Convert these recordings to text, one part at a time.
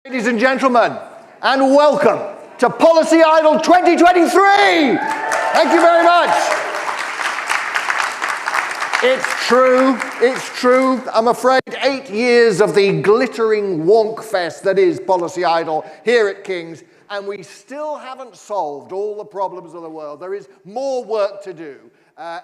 Ladies and gentlemen, and welcome to Policy Idol 2023! Thank you very much. It's true. I'm afraid 8 years of the glittering wonk fest that is Policy Idol here at King's, and we still haven't solved all the problems of the world. There is more work to do.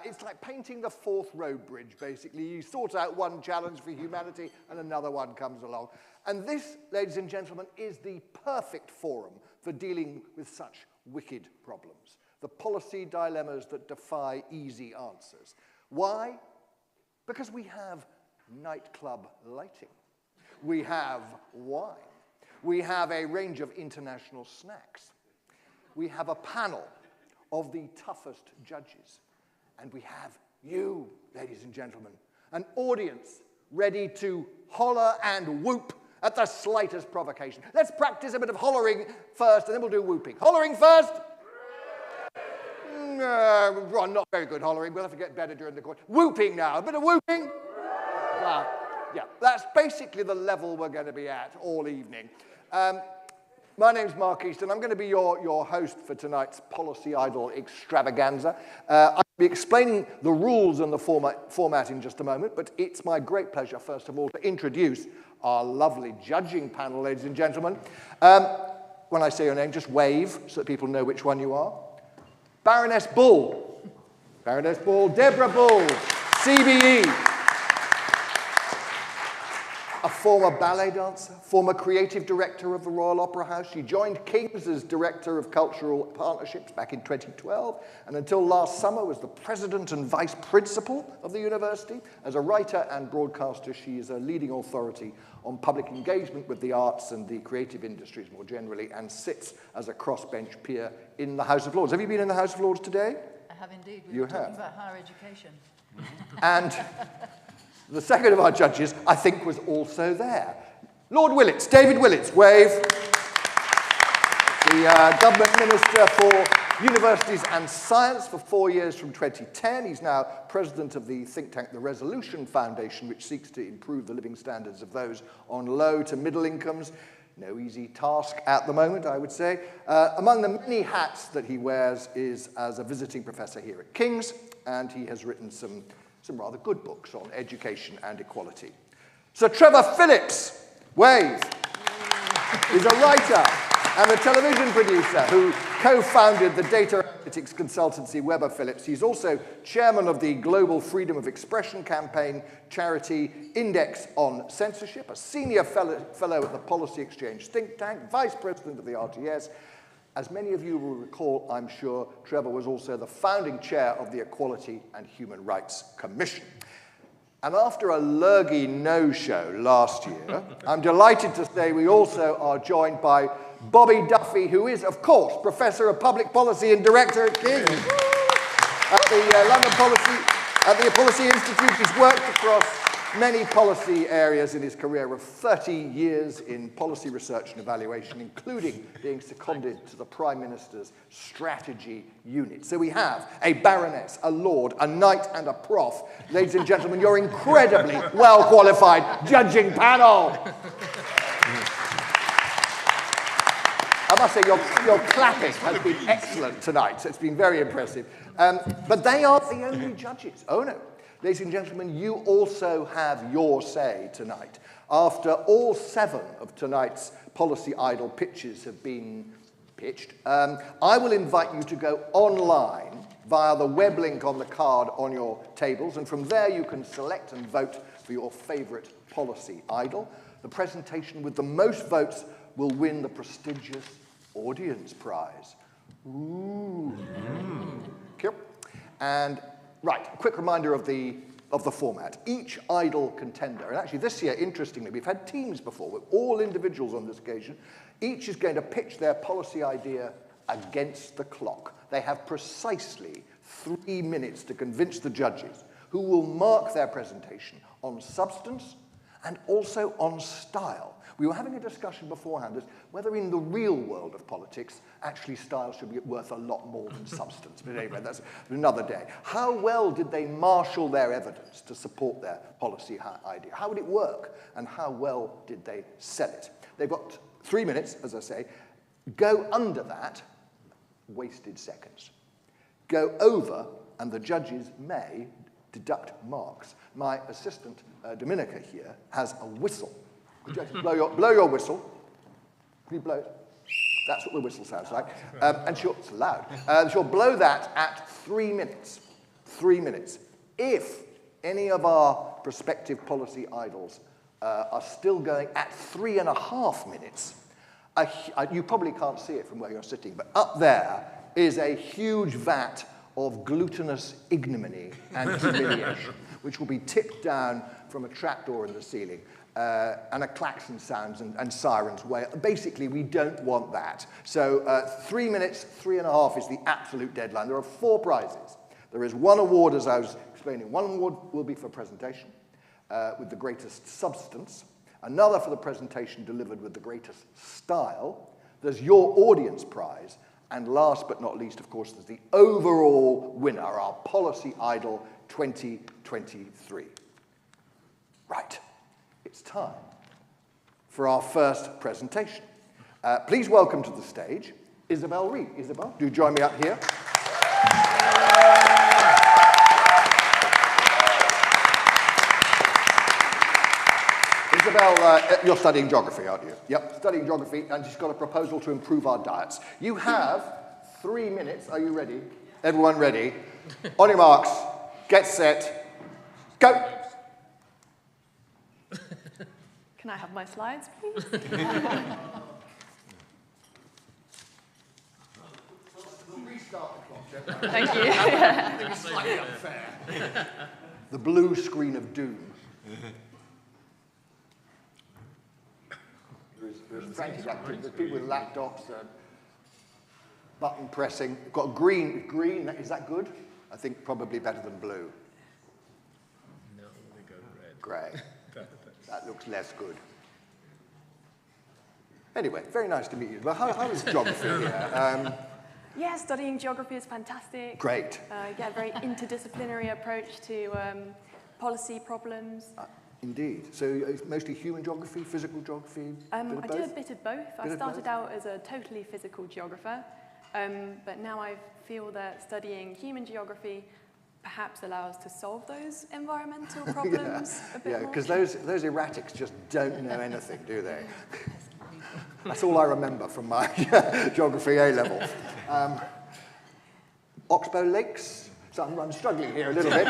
It's like painting the Fourth Road Bridge, basically. You sort out one challenge for humanity and another one comes along. And this, ladies and gentlemen, is the perfect forum for dealing with such wicked problems. The policy dilemmas that defy easy answers. Why? Because we have nightclub lighting. We have wine. We have a range of international snacks. We have a panel of the toughest judges. And we have you, ladies and gentlemen, an audience ready to holler and whoop at the slightest provocation. Let's practice a bit of hollering first, and then we'll do whooping. Hollering first? Well, not very good hollering. We'll have to get better during the course. Whooping now. A bit of whooping? Yeah, that's basically the level we're going to be at all evening. My name's Mark Keystone. I'm going to be your host for tonight's Policy Idol extravaganza. I'll be explaining the rules and the format in just a moment, but it's my great pleasure, first of all, to introduce our lovely judging panel, ladies and gentlemen. When I say your name, just wave so that people know which one you are. Baroness Bull. Baroness Bull. Deborah Bull, CBE. A former ballet dancer, former creative director of the Royal Opera House. She joined King's as Director of Cultural Partnerships back in 2012, and until last summer was the President and Vice Principal of the university. As a writer and broadcaster, she is a leading authority on public engagement with the arts and the creative industries more generally, and sits as a crossbench peer in the House of Lords. Have you been in the House of Lords today? I have indeed. We were talking about higher education. And the second of our judges, I think, was also there. Lord Willits, David Willits, wave. The Government Minister for Universities and Science for 4 years from 2010. He's now president of the think tank, the Resolution Foundation, which seeks to improve the living standards of those on low to middle incomes. No easy task at the moment, I would say. Among the many hats that he wears is as a visiting professor here at King's, and he has written some rather good books on education and equality. Sir Trevor Phillips, wave, is a writer and a television producer who co-founded the data analytics consultancy Weber Phillips. He's also chairman of the Global Freedom of Expression campaign charity Index on Censorship, a senior fellow at the Policy Exchange think tank, vice president of the RTS. As many of you will recall, I'm sure, Trevor was also the founding chair of the Equality and Human Rights Commission. And after a lurgy no-show last year, I'm delighted to say we also are joined by Bobby Duffy, who is, of course, Professor of Public Policy and Director at King's. At the Policy Institute, he's worked across many policy areas in his career of 30 years in policy research and evaluation, including being seconded to the Prime Minister's strategy unit. So we have a baroness, a lord, a knight, and a prof. Ladies and gentlemen, your incredibly well-qualified judging panel. I must say, your clapping has been excellent tonight, so it's been very impressive. But they aren't the only judges. Oh, no. Ladies and gentlemen, you also have your say tonight. After all 7 of tonight's Policy Idol pitches have been pitched, I will invite you to go online via the web link on the card on your tables, and from there you can select and vote for your favourite Policy Idol. The presentation with the most votes will win the prestigious Audience Prize. Ooh. Cool. And right, a quick reminder of the format. Each idol contender, and actually this year, interestingly, we've had teams before with all individuals on this occasion. Each is going to pitch their policy idea against the clock. They have precisely 3 minutes to convince the judges, who will mark their presentation on substance and also on style. We were having a discussion beforehand as whether in the real world of politics, actually style should be worth a lot more than substance. But anyway, that's another day. How well did they marshal their evidence to support their policy idea? How would it work? And how well did they sell it? They've got 3 minutes, as I say. Go under that, wasted seconds. Go over, and the judges may deduct marks. My assistant, Dominica here, has a whistle. Would you like to blow your whistle? Can you blow it? That's what the whistle sounds like. And it's loud. She'll blow that at 3 minutes. 3 minutes. If any of our prospective policy idols are still going at 3.5 minutes, you probably can't see it from where you're sitting, but up there is a huge vat of glutinous ignominy and humiliation, which will be tipped down from a trapdoor in the ceiling, and a klaxon sounds and sirens way. Basically, we don't want that. So 3 minutes, 3.5 is the absolute deadline. There are 4 prizes. There is one award, as I was explaining. One award will be for presentation with the greatest substance. Another for the presentation delivered with the greatest style. There's your audience prize. And last but not least, of course, there's the overall winner, our Policy Idol 2023. Right, it's time for our first presentation. Please welcome to the stage Isabel Reed. Isabel, do join me up here. Isabel, you're studying geography, aren't you? Yep, studying geography, and she's got a proposal to improve our diets. You have 3 minutes. Are you ready? Everyone ready? On your marks, get set, go! Can I have my slides, please? We'll restart the clock. Thank you. I think it's slightly unfair. The blue screen of doom. There's frantic activity. There's people with laptops, button pressing. We've got green. Green, is that good? I think probably better than blue. No, we go red. Grey. That looks less good. Anyway, very nice to meet you. Well, how is geography here? Yeah, studying geography is fantastic. Great. Yeah, very interdisciplinary approach to policy problems. Indeed. So it's mostly human geography, physical geography? I do a bit of both. I started out as a totally physical geographer, but now I feel that studying human geography perhaps allows to solve those environmental problems a bit more. Yeah, because those erratics just don't know anything, do they? That's all I remember from my geography A-level. Oxbow Lakes? So I'm struggling here a little bit.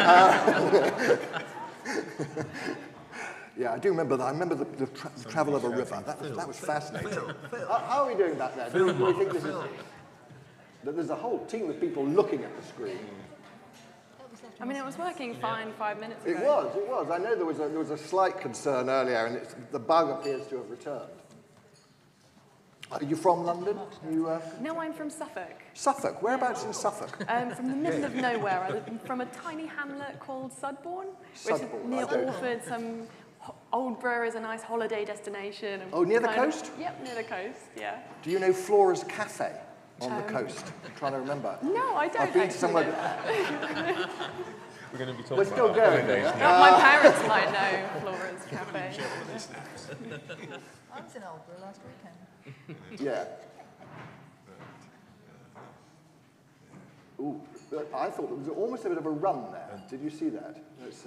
Yeah, I do remember that. I remember the travel of a river. That was fascinating. How are we doing back there? Do we think this is... There's a whole team of people looking at the screen. I mean, it was working fine 5 minutes ago. It was. I know there was a slight concern earlier, and the bug appears to have returned. Are you from London? No, I'm from Suffolk. Suffolk? Whereabouts in Suffolk? From the middle of nowhere. I'm from a tiny hamlet called Sudbourne, which is near Orford. Some Oldborough is a nice holiday destination. Oh, near the coast? Yep, near the coast, yeah. Do you know Flora's Cafe on the coast? I'm trying to remember. No, I don't. I've been to somewhere... We're going to be talking We're still about going. My parents might know Flora's Cafe. I was in Oldborough last weekend. Yeah. Ooh, I thought there was almost a bit of a run there. Did you see that? There's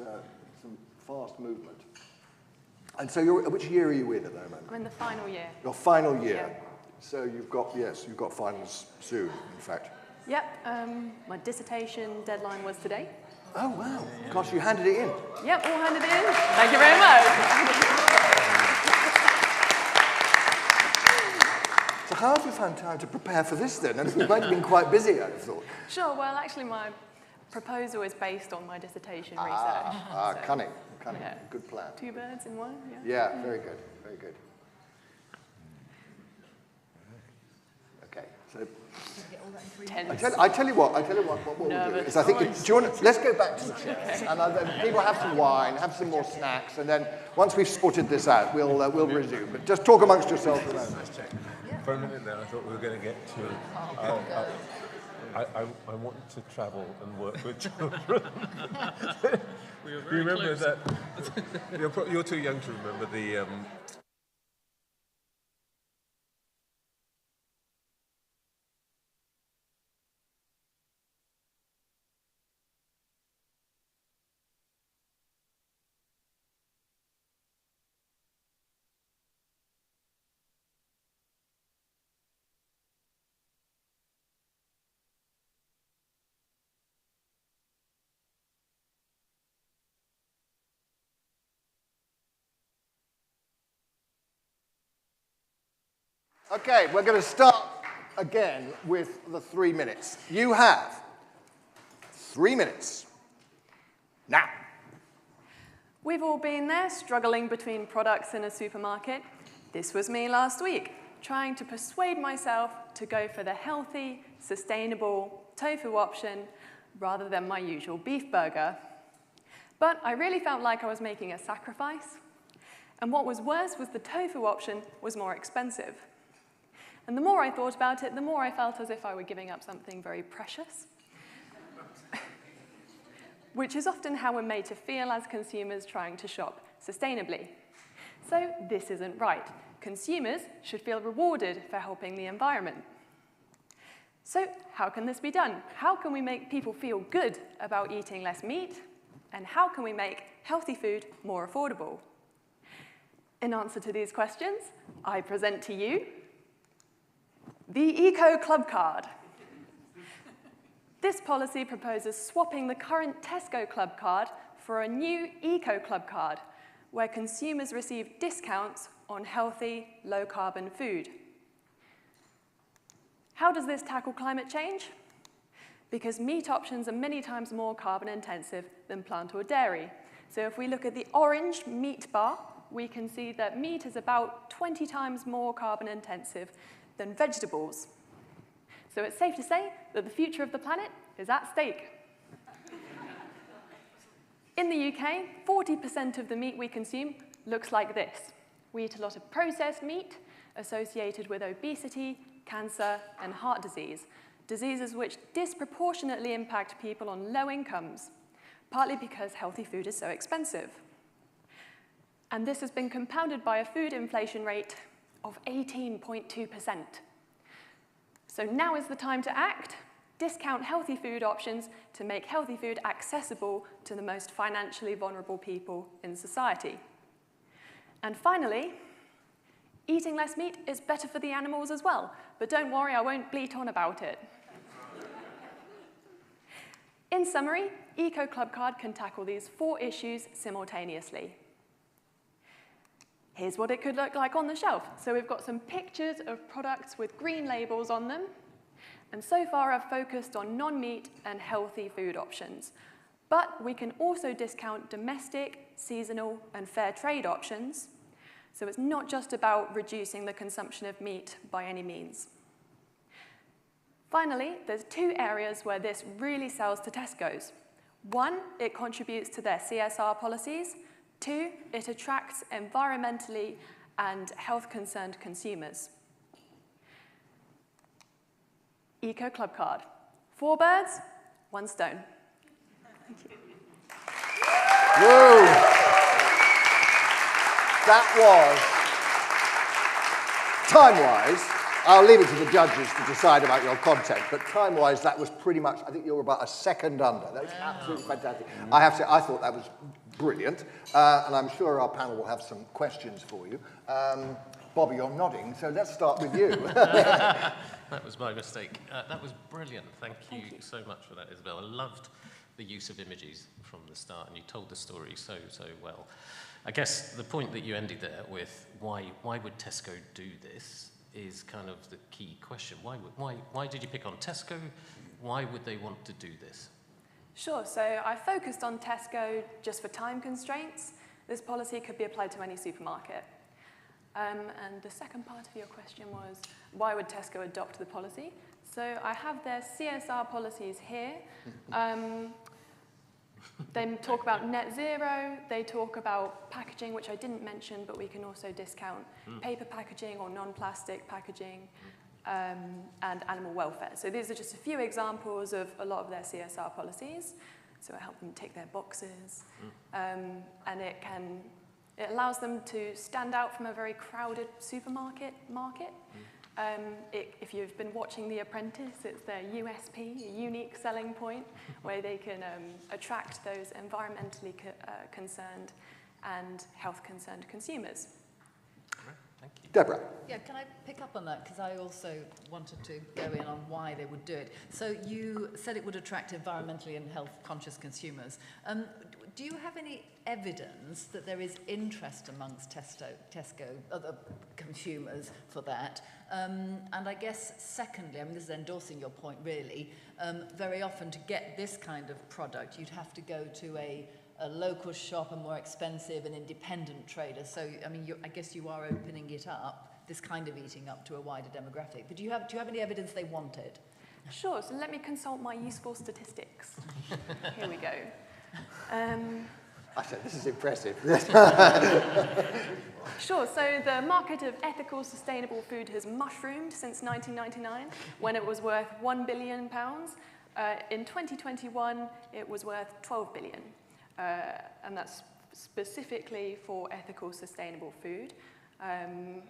some fast movement. And so, which year are you in at the moment? I'm in the final year. Your final year. Yeah. So you've got finals soon, in fact. Yep. My dissertation deadline was today. Oh wow! Gosh, you handed it in. Yep, all handed in. Thank you very much. So how have you found time to prepare for this then? And you might have been quite busy, I thought. Sure. Well, actually, my proposal is based on my dissertation research. So, Cunning. Yeah. Good plan. 2 birds in one. Yeah. Yeah, very good, very good. Okay, so Get all that in 3 minutes. Tense. I tell you what we'll do is I think, let's go back to the chairs, and then people have some wine, have some more snacks, and then once we've sorted this out, we'll resume. But just talk amongst yourselves for a moment. For a minute there, I thought we were going to get to... I want to travel and work with children. We were very remember close. that? You're too young to remember the Okay, we're going to start again with the 3 minutes. You have 3 minutes. Now. We've all been there, struggling between products in a supermarket. This was me last week, trying to persuade myself to go for the healthy, sustainable tofu option rather than my usual beef burger. But I really felt like I was making a sacrifice. And what was worse was the tofu option was more expensive. And the more I thought about it, the more I felt as if I were giving up something very precious. Which is often how we're made to feel as consumers trying to shop sustainably. So this isn't right. Consumers should feel rewarded for helping the environment. So how can this be done? How can we make people feel good about eating less meat? And how can we make healthy food more affordable? In answer to these questions, I present to you the Eco Clubcard. This policy proposes swapping the current Tesco Clubcard for a new Eco Clubcard, where consumers receive discounts on healthy, low-carbon food. How does this tackle climate change? Because meat options are many times more carbon-intensive than plant or dairy. So if we look at the orange meat bar, we can see that meat is about 20 times more carbon-intensive than vegetables. So it's safe to say that the future of the planet is at stake. In the UK, 40% of the meat we consume looks like this. We eat a lot of processed meat associated with obesity, cancer, and heart disease, diseases which disproportionately impact people on low incomes, partly because healthy food is so expensive. And this has been compounded by a food inflation rate of 18.2%. So now is the time to act. Discount healthy food options to make healthy food accessible to the most financially vulnerable people in society. And finally, eating less meat is better for the animals as well. But don't worry, I won't bleat on about it. In summary, Eco Clubcard can tackle these 4 issues simultaneously. Here's what it could look like on the shelf. So we've got some pictures of products with green labels on them. And so far, I've focused on non-meat and healthy food options. But we can also discount domestic, seasonal, and fair trade options. So it's not just about reducing the consumption of meat by any means. Finally, there's 2 areas where this really sells to Tesco's. 1, it contributes to their CSR policies. 2, it attracts environmentally and health-concerned consumers. Eco Clubcard. 4 birds, 1 stone. Thank you. Whoa! That was, time-wise, I'll leave it to the judges to decide about your content, but time-wise, that was pretty much, I think you were about a second under. That was absolutely fantastic. I have to say, I thought that was brilliant, and I'm sure our panel will have some questions for you. Bobby, you're nodding, so let's start with you. That was my mistake. That was brilliant. Thank you so much for that, Isabel. I loved the use of images from the start, and you told the story so well. I guess the point that you ended there with why would Tesco do this is kind of the key question. Why did you pick on Tesco? Why would they want to do this? Sure, so I focused on Tesco just for time constraints. This policy could be applied to any supermarket. And the second part of your question was, why would Tesco adopt the policy? So I have their CSR policies here. They talk about net zero, they talk about packaging, which I didn't mention, but we can also discount paper packaging or non-plastic packaging, and animal welfare. So these are just a few examples of a lot of their CSR policies. So it helps them tick their boxes, and it allows them to stand out from a very crowded supermarket market. If you've been watching The Apprentice, it's their USP, a unique selling point, where they can attract those environmentally concerned and health-concerned consumers. Thank you. Deborah. Yeah, can I pick up on that? Because I also wanted to go in on why they would do it. So you said it would attract environmentally and health-conscious consumers. Do you have any evidence that there is interest amongst Tesco, other consumers for that? And I guess secondly, I mean, this is endorsing your point really, very often to get this kind of product, you'd have to go to a local shop, a more expensive and independent trader. So, I mean, I guess you are opening it up, this kind of eating up to a wider demographic. But do you have any evidence they want it? Sure, so let me consult my useful statistics. Here we go. I said, this is impressive. Sure, so the market of ethical, sustainable food has mushroomed since 1999, when it was worth £1 billion. In 2021, it was worth 12 billion. And that's specifically for ethical, sustainable food. And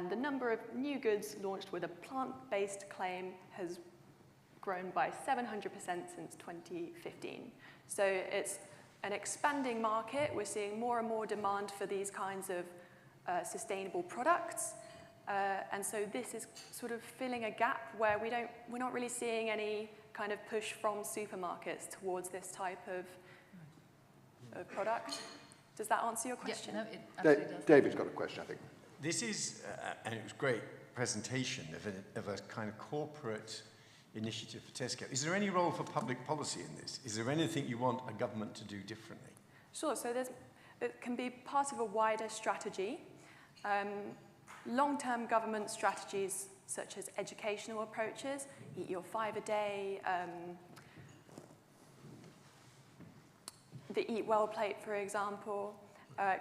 the number of new goods launched with a plant-based claim has grown by 700% since 2015. So it's an expanding market. We're seeing more and more demand for these kinds of sustainable products. And so this is sort of filling a gap where we're not really seeing any kind of push from supermarkets towards this type of product. Does that answer your question? Yeah, no, it absolutely does. David's got a question, I think. This is, and it was great presentation of a kind of corporate initiative for Tesco. Is there any role for public policy in this? Is there anything you want a government to do differently? Sure, so it can be part of a wider strategy. Long-term government strategies such as educational approaches, eat your 5 a day, the Eat Well plate, for example,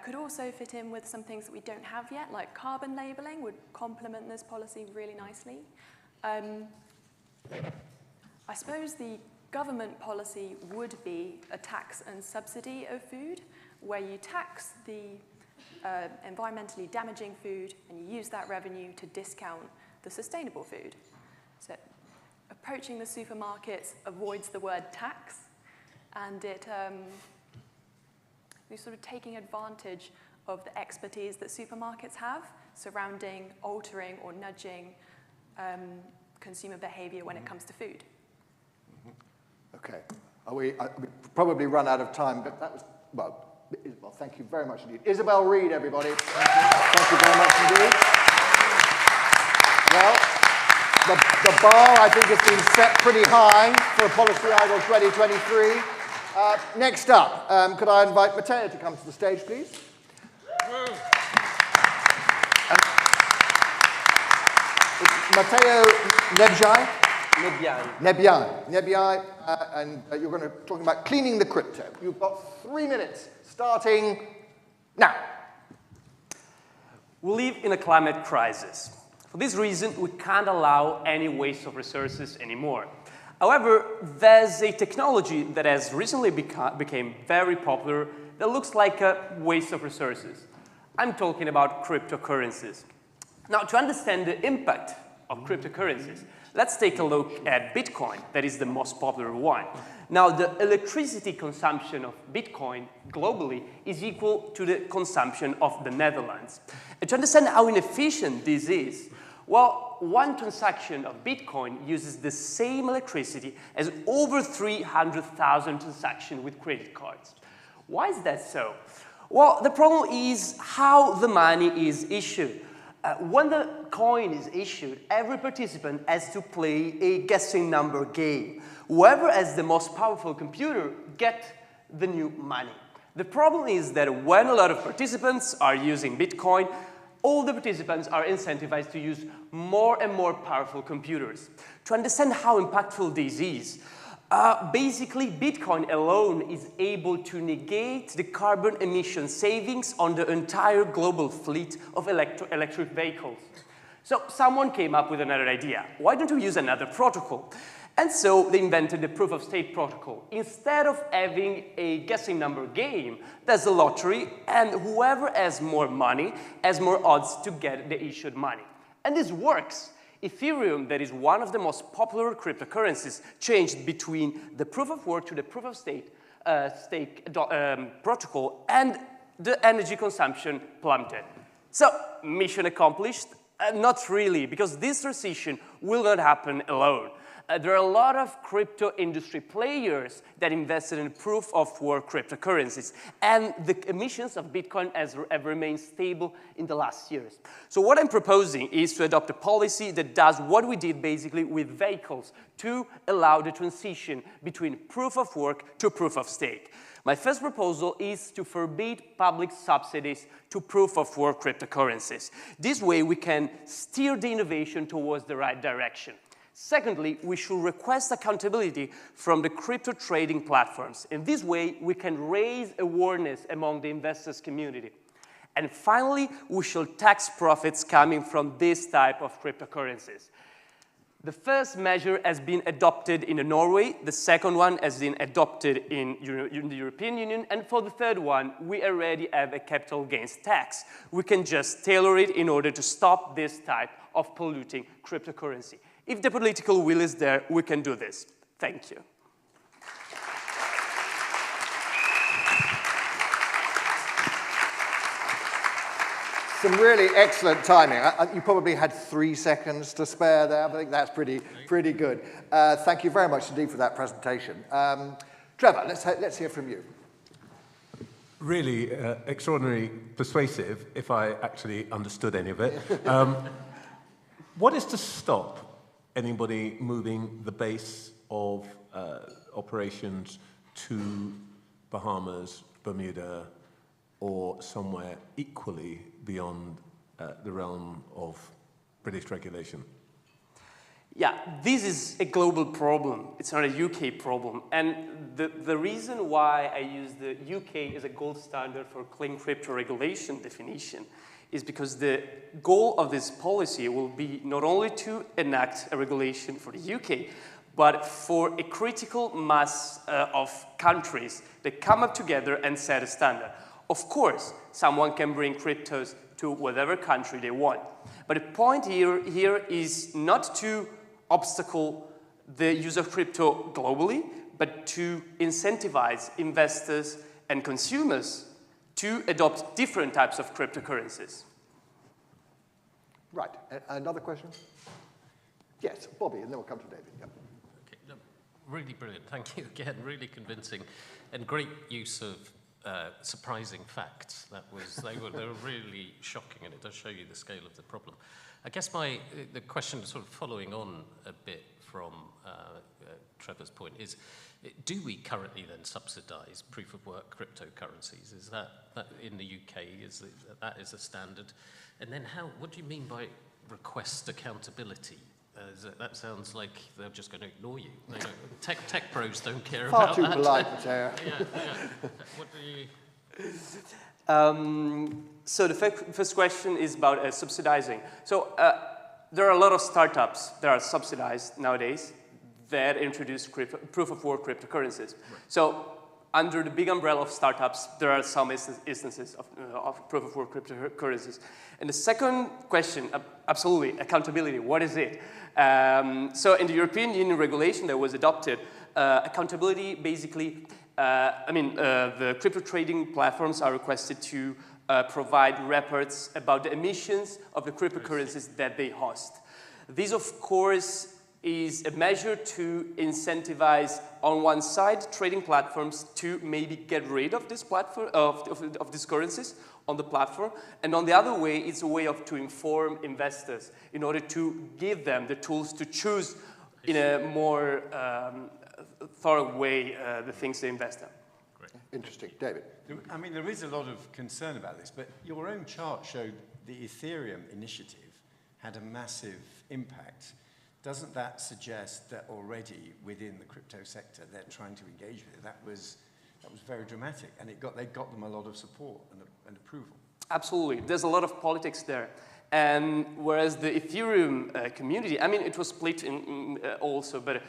could also fit in with some things that we don't have yet, like carbon labelling would complement this policy really nicely. I suppose the government policy would be a tax and subsidy of food, where you tax the environmentally damaging food and you use that revenue to discount the sustainable food. So approaching the supermarkets avoids the word tax, and we're sort of taking advantage of the expertise that supermarkets have surrounding altering or nudging consumer behavior when it comes to food. Okay. We probably run out of time, but that was, well, Isabel, thank you very much indeed. Isabel Reed, everybody. Thank you very much indeed. Well, the bar, I think, has been set pretty high for Policy Idol 2023. Next up, could I invite Matteo to come to the stage, please? Matteo Nebbiai, and you're going to talk about cleaning the crypto. You've got 3 minutes, starting now. We live in a climate crisis. For this reason, we can't allow any waste of resources anymore. However, there's a technology that has recently became very popular that looks like a waste of resources. I'm talking about cryptocurrencies. Now, to understand the impact of cryptocurrencies, let's take a look at Bitcoin, that is the most popular one. Now, the electricity consumption of Bitcoin globally is equal to the consumption of the Netherlands. And to understand how inefficient this is, well, one transaction of Bitcoin uses the same electricity as over 300,000 transactions with credit cards. Why is that so? Well, the problem is how the money is issued. When the coin is issued, every participant has to play a guessing number game. Whoever has the most powerful computer gets the new money. The problem is that when a lot of participants are using Bitcoin, all the participants are incentivized to use more and more powerful computers. To understand how impactful this is, basically Bitcoin alone is able to negate the carbon emission savings on the entire global fleet of electric vehicles. So someone came up with another idea. Why don't we use another protocol? And so they invented the proof-of-stake protocol. Instead of having a guessing number game, there's a lottery, and whoever has more money has more odds to get the issued money. And this works. Ethereum, that is one of the most popular cryptocurrencies, changed between the proof-of-work to the proof-of-stake protocol, and the energy consumption plummeted. So, mission accomplished? Not really, because this transition will not happen alone. there are a lot of crypto industry players that invested in proof-of-work cryptocurrencies, and the emissions of Bitcoin have remained stable in the last years. So what I'm proposing is to adopt a policy that does what we did basically with vehicles to allow the transition between proof-of-work to proof-of-stake. My first proposal is to forbid public subsidies to proof-of-work cryptocurrencies. This way, we can steer the innovation towards the right direction. Secondly, we should request accountability from the crypto trading platforms. In this way, we can raise awareness among the investors community. And finally, we should tax profits coming from this type of cryptocurrencies. The first measure has been adopted in Norway, the second one has been adopted in the European Union, and for the third one, we already have a capital gains tax. We can just tailor it in order to stop this type of polluting cryptocurrency. If the political will is there, we can do this. Thank you. Some really excellent timing. You probably had 3 seconds to spare there. I think that's pretty good. Thank you very much indeed for that presentation. Trevor, let's hear from you. Really extraordinarily persuasive, if I actually understood any of it. What is to stop anybody moving the base of operations to Bahamas, Bermuda, or somewhere equally beyond the realm of British regulation? Yeah, this is a global problem. It's not a UK problem. And the reason why I use the UK as a gold standard for clean crypto regulation definition is because the goal of this policy will be not only to enact a regulation for the UK, but for a critical mass of countries that come up together and set a standard. Of course, someone can bring cryptos to whatever country they want. But the point here is not to obstacle the use of crypto globally, but to incentivize investors and consumers to adopt different types of cryptocurrencies. Right. Another question? Yes, Bobby, and then we'll come to David. Yep. Okay. No, really brilliant. Thank you again. Really convincing and great use of surprising facts. They were really shocking, and it does show you the scale of the problem. I guess the question, sort of following on a bit from Trevor's point, is: do we currently then subsidise proof-of-work cryptocurrencies? Is that in the UK? That is a standard? And then what do you mean by request accountability? That sounds like they're just going to ignore you. They don't, tech pros don't care about that. Far too polite, Matteo. Yeah. What do you... So the first question is about subsidizing. So there are a lot of startups that are subsidized nowadays that introduce proof-of-work cryptocurrencies. Right. So under the big umbrella of startups, there are some instances of proof-of-work cryptocurrencies. And the second question, absolutely, accountability, what is it? So in the European Union regulation that was adopted, accountability basically, the crypto trading platforms are requested to provide reports about the emissions of the cryptocurrencies that they host. This, of course, is a measure to incentivize, on one side, trading platforms to maybe get rid of this platform, of these currencies on the platform, and on the other way, it's a way to inform investors in order to give them the tools to choose in a more thorough way the things they invest in. Great. Interesting. David? I mean, there is a lot of concern about this, but your own chart showed the Ethereum initiative had a massive impact. Doesn't that suggest that already within the crypto sector they're trying to engage with it? That was very dramatic, and they got them a lot of support and approval. Absolutely. There's a lot of politics there. And whereas the Ethereum community, I mean, it was split in also, but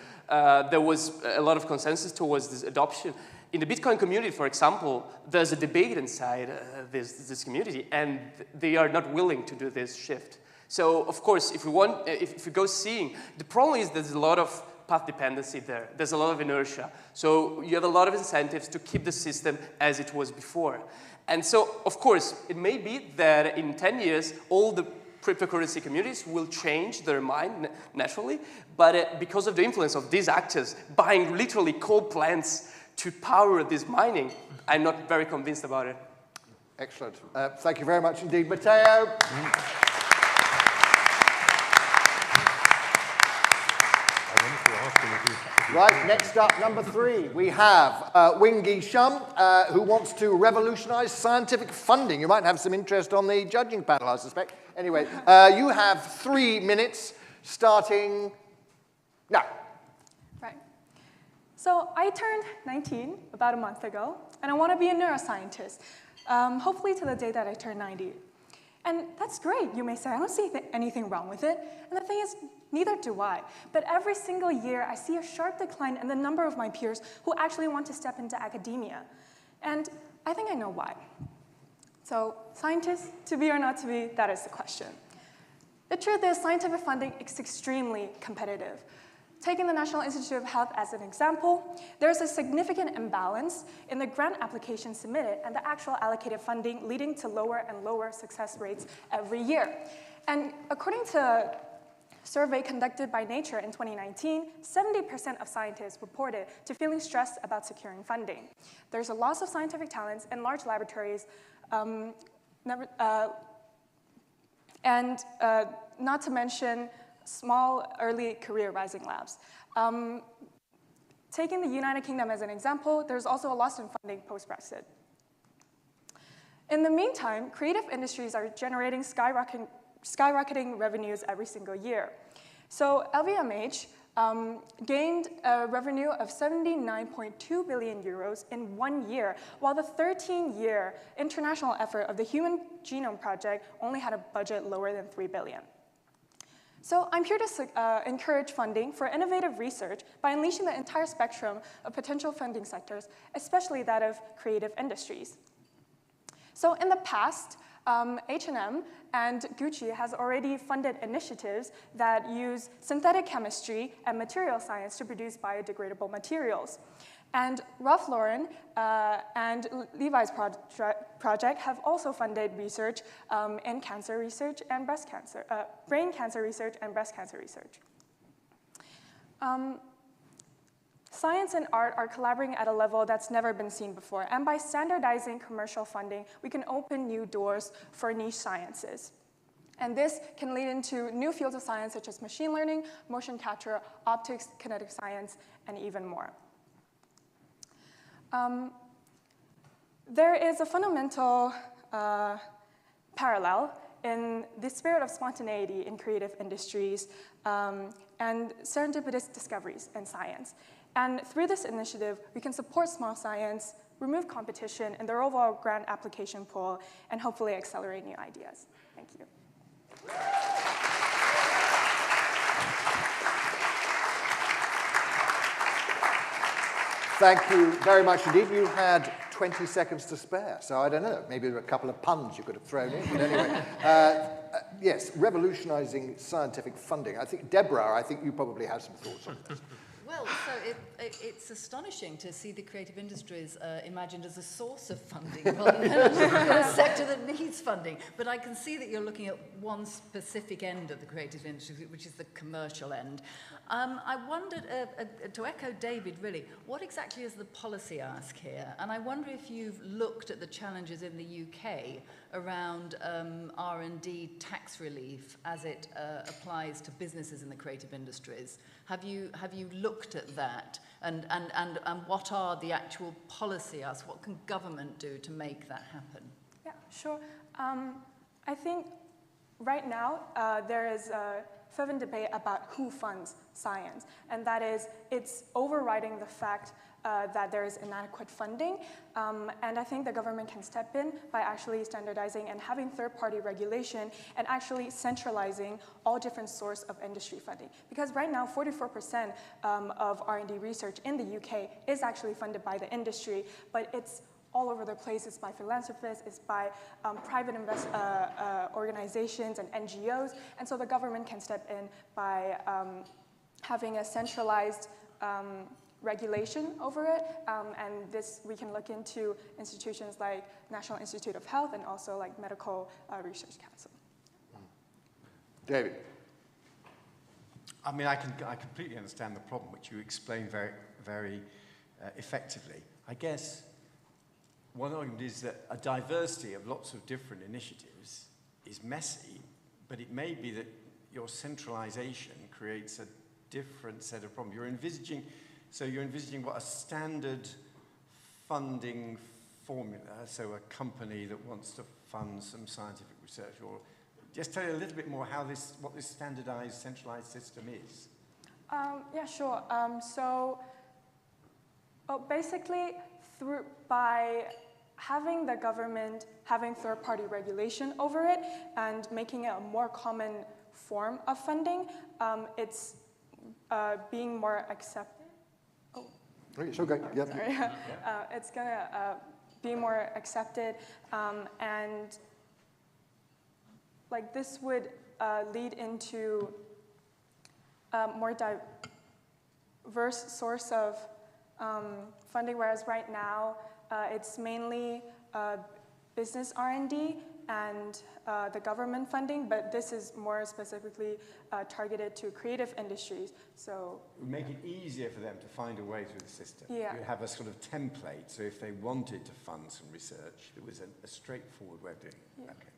there was a lot of consensus towards this adoption. In the Bitcoin community, for example, there's a debate inside this community, and they are not willing to do this shift. So, of course, if we go seeing, the problem is there's a lot of path dependency there. There's a lot of inertia. So you have a lot of incentives to keep the system as it was before. And so, of course, it may be that in 10 years, all the cryptocurrency communities will change their mind naturally, but because of the influence of these actors buying literally coal plants to power this mining, I'm not very convinced about it. Excellent. Thank you very much indeed, Matteo. Right, next up, number 3, we have Wing-Gi Shum, who wants to revolutionize scientific funding. You might have some interest on the judging panel, I suspect. Anyway, you have 3 minutes, starting now. Right. So I turned 19 about a month ago, and I want to be a neuroscientist, hopefully to the day that I turn 90. And that's great, you may say. I don't see anything wrong with it. And the thing is, neither do I. But every single year, I see a sharp decline in the number of my peers who actually want to step into academia. And I think I know why. So scientists, to be or not to be, that is the question. The truth is, scientific funding is extremely competitive. Taking the National Institute of Health as an example, there's a significant imbalance in the grant applications submitted and the actual allocated funding, leading to lower and lower success rates every year. And according to a survey conducted by Nature in 2019, 70% of scientists reported to feeling stressed about securing funding. There's a loss of scientific talents in large laboratories, and not to mention small, early career rising labs. Taking the United Kingdom as an example, there's also a loss in funding post-Brexit. In the meantime, creative industries are generating skyrocketing revenues every single year. So LVMH gained a revenue of 79.2 billion euros in 1 year, while the 13-year international effort of the Human Genome Project only had a budget lower than 3 billion. So I'm here to encourage funding for innovative research by unleashing the entire spectrum of potential funding sectors, especially that of creative industries. So in the past, H&M and Gucci has already funded initiatives that use synthetic chemistry and material science to produce biodegradable materials. And Ralph Lauren and Levi's project have also funded research in cancer research and breast cancer, brain cancer research and breast cancer research. Science and art are collaborating at a level that's never been seen before. And by standardizing commercial funding, we can open new doors for niche sciences. And this can lead into new fields of science such as machine learning, motion capture, optics, kinetic science, and even more. There is a fundamental parallel in the spirit of spontaneity in creative industries and serendipitous discoveries in science. And through this initiative, we can support small science, remove competition in their overall grant application pool, and hopefully accelerate new ideas. Thank you. Thank you very much indeed. You had 20 seconds to spare, so I don't know, maybe there were a couple of puns you could have thrown in, but anyway. Yes, revolutionizing scientific funding. I think, Deborah, I think you probably have some thoughts on this. Well, so it's astonishing to see the creative industries imagined as a source of funding rather than a sector that needs funding. But I can see that you're looking at one specific end of the creative industry, which is the commercial end. I wondered, to echo David, really, what exactly is the policy ask here? And I wonder if you've looked at the challenges in the UK around R&D tax relief as it applies to businesses in the creative industries. Have you looked at that? And what are the actual policy asks? What can government do to make that happen? Yeah, sure. I think right now there is a fervent debate about who funds science, and that is, it's overriding the fact that there is inadequate funding, and I think the government can step in by actually standardizing and having third-party regulation and actually centralizing all different sources of industry funding. Because right now, 44% of R&D research in the UK is actually funded by the industry, but it's all over the place. It's by philanthropists, it's by private organizations and NGOs, and so the government can step in by having a centralized regulation over it, and this we can look into institutions like National Institute of Health and also like Medical Research Council. David. I mean, I completely understand the problem, which you explain very effectively. I guess one argument is that a diversity of lots of different initiatives is messy, but it may be that your centralization creates a different set of problems. You're envisaging what a standard funding formula, so a company that wants to fund some scientific research, or just tell you a little bit more what this standardized, centralized system is. Yeah, sure. Basically, by having the government having third-party regulation over it and making it a more common form of funding, it's being more accepted. Oh, it's okay. Yep. Sorry. It's going to be more accepted, and like this would lead into a more diverse source of funding, whereas right now it's mainly business R&D and the government funding, but this is more specifically targeted to creative industries. So it would make it easier for them to find a way through the system. Yeah. You have a sort of template, so if they wanted to fund some research, it was a straightforward way of doing it. Yeah. Okay,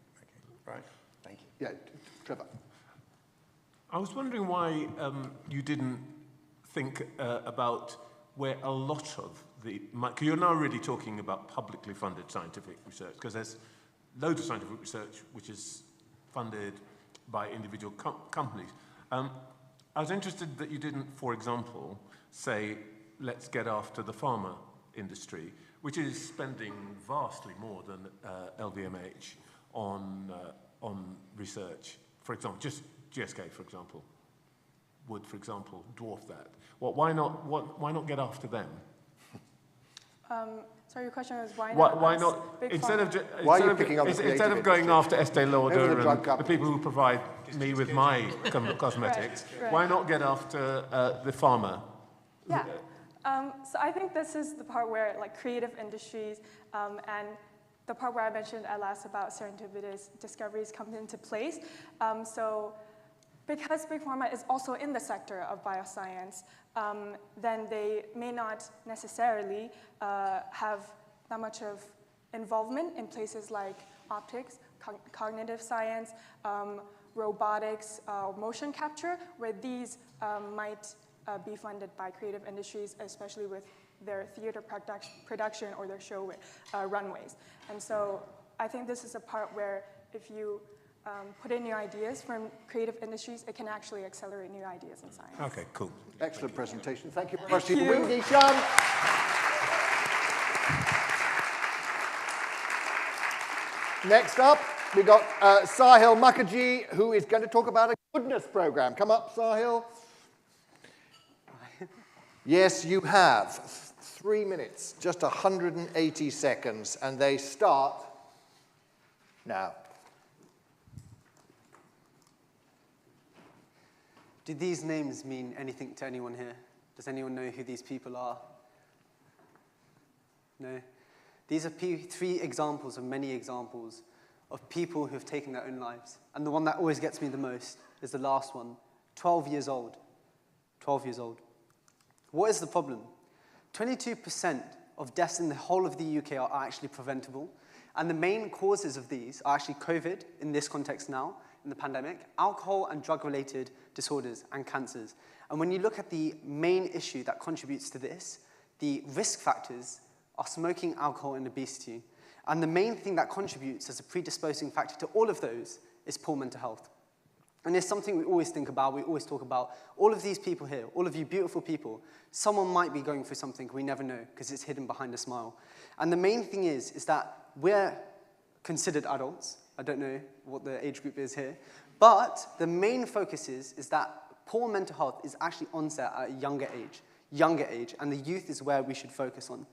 right, thank you. Yeah, Trevor. I was wondering why you didn't think about where a lot of because you're now really talking about publicly funded scientific research, because there's loads of scientific research which is funded by individual companies. I was interested that you didn't, for example, say, let's get after the pharma industry, which is spending vastly more than LVMH on research. For example, just GSK, for example, would, for example, dwarf that. Why not get after them? So your question was why Why not? are you picking on the creative instead of going industry? after Estee Lauder Maybe the drug and the companies. people who provide me with my cosmetics, Right. why not get after the pharma? Yeah. So I think this is the part where like creative industries and the part where I mentioned at last about serendipitous discoveries comes into place. So because Big Pharma is also in the sector of bioscience, then they may not necessarily have that much of involvement in places like optics, cognitive science, robotics, motion capture, where these might be funded by creative industries, especially with their theater production or their show runways. And so I think this is a part where if you put in new ideas from creative industries, it can actually accelerate new ideas in science. Okay, cool. Excellent presentation. Thank you very much to you. Wingy Shan. Next up, we got Sahil Mukherjee, who is going to talk about a goodness program. Come up, Sahil. Yes, you have 3 minutes, just 180 seconds, and they start now. Do these names mean anything to anyone here? Does anyone know who these people are? No? These are 3 examples of many examples of people who have taken their own lives. And the one that always gets me the most is the last one, 12 years old. 12 years old. What is the problem? 22% of deaths in the whole of the UK are actually preventable. And the main causes of these are actually COVID, in this context now, in the pandemic, alcohol and drug-related disorders and cancers. And when you look at the main issue that contributes to this, the risk factors are smoking, alcohol, and obesity. And the main thing that contributes as a predisposing factor to all of those is poor mental health. And it's something we always think about, we always talk about. All of these people here, all of you beautiful people, someone might be going through something we never know because it's hidden behind a smile. And the main thing is that we're considered adults. I don't know what the age group is here. But the main focus is that poor mental health is actually onset at a younger age, and the youth is where we should focus on.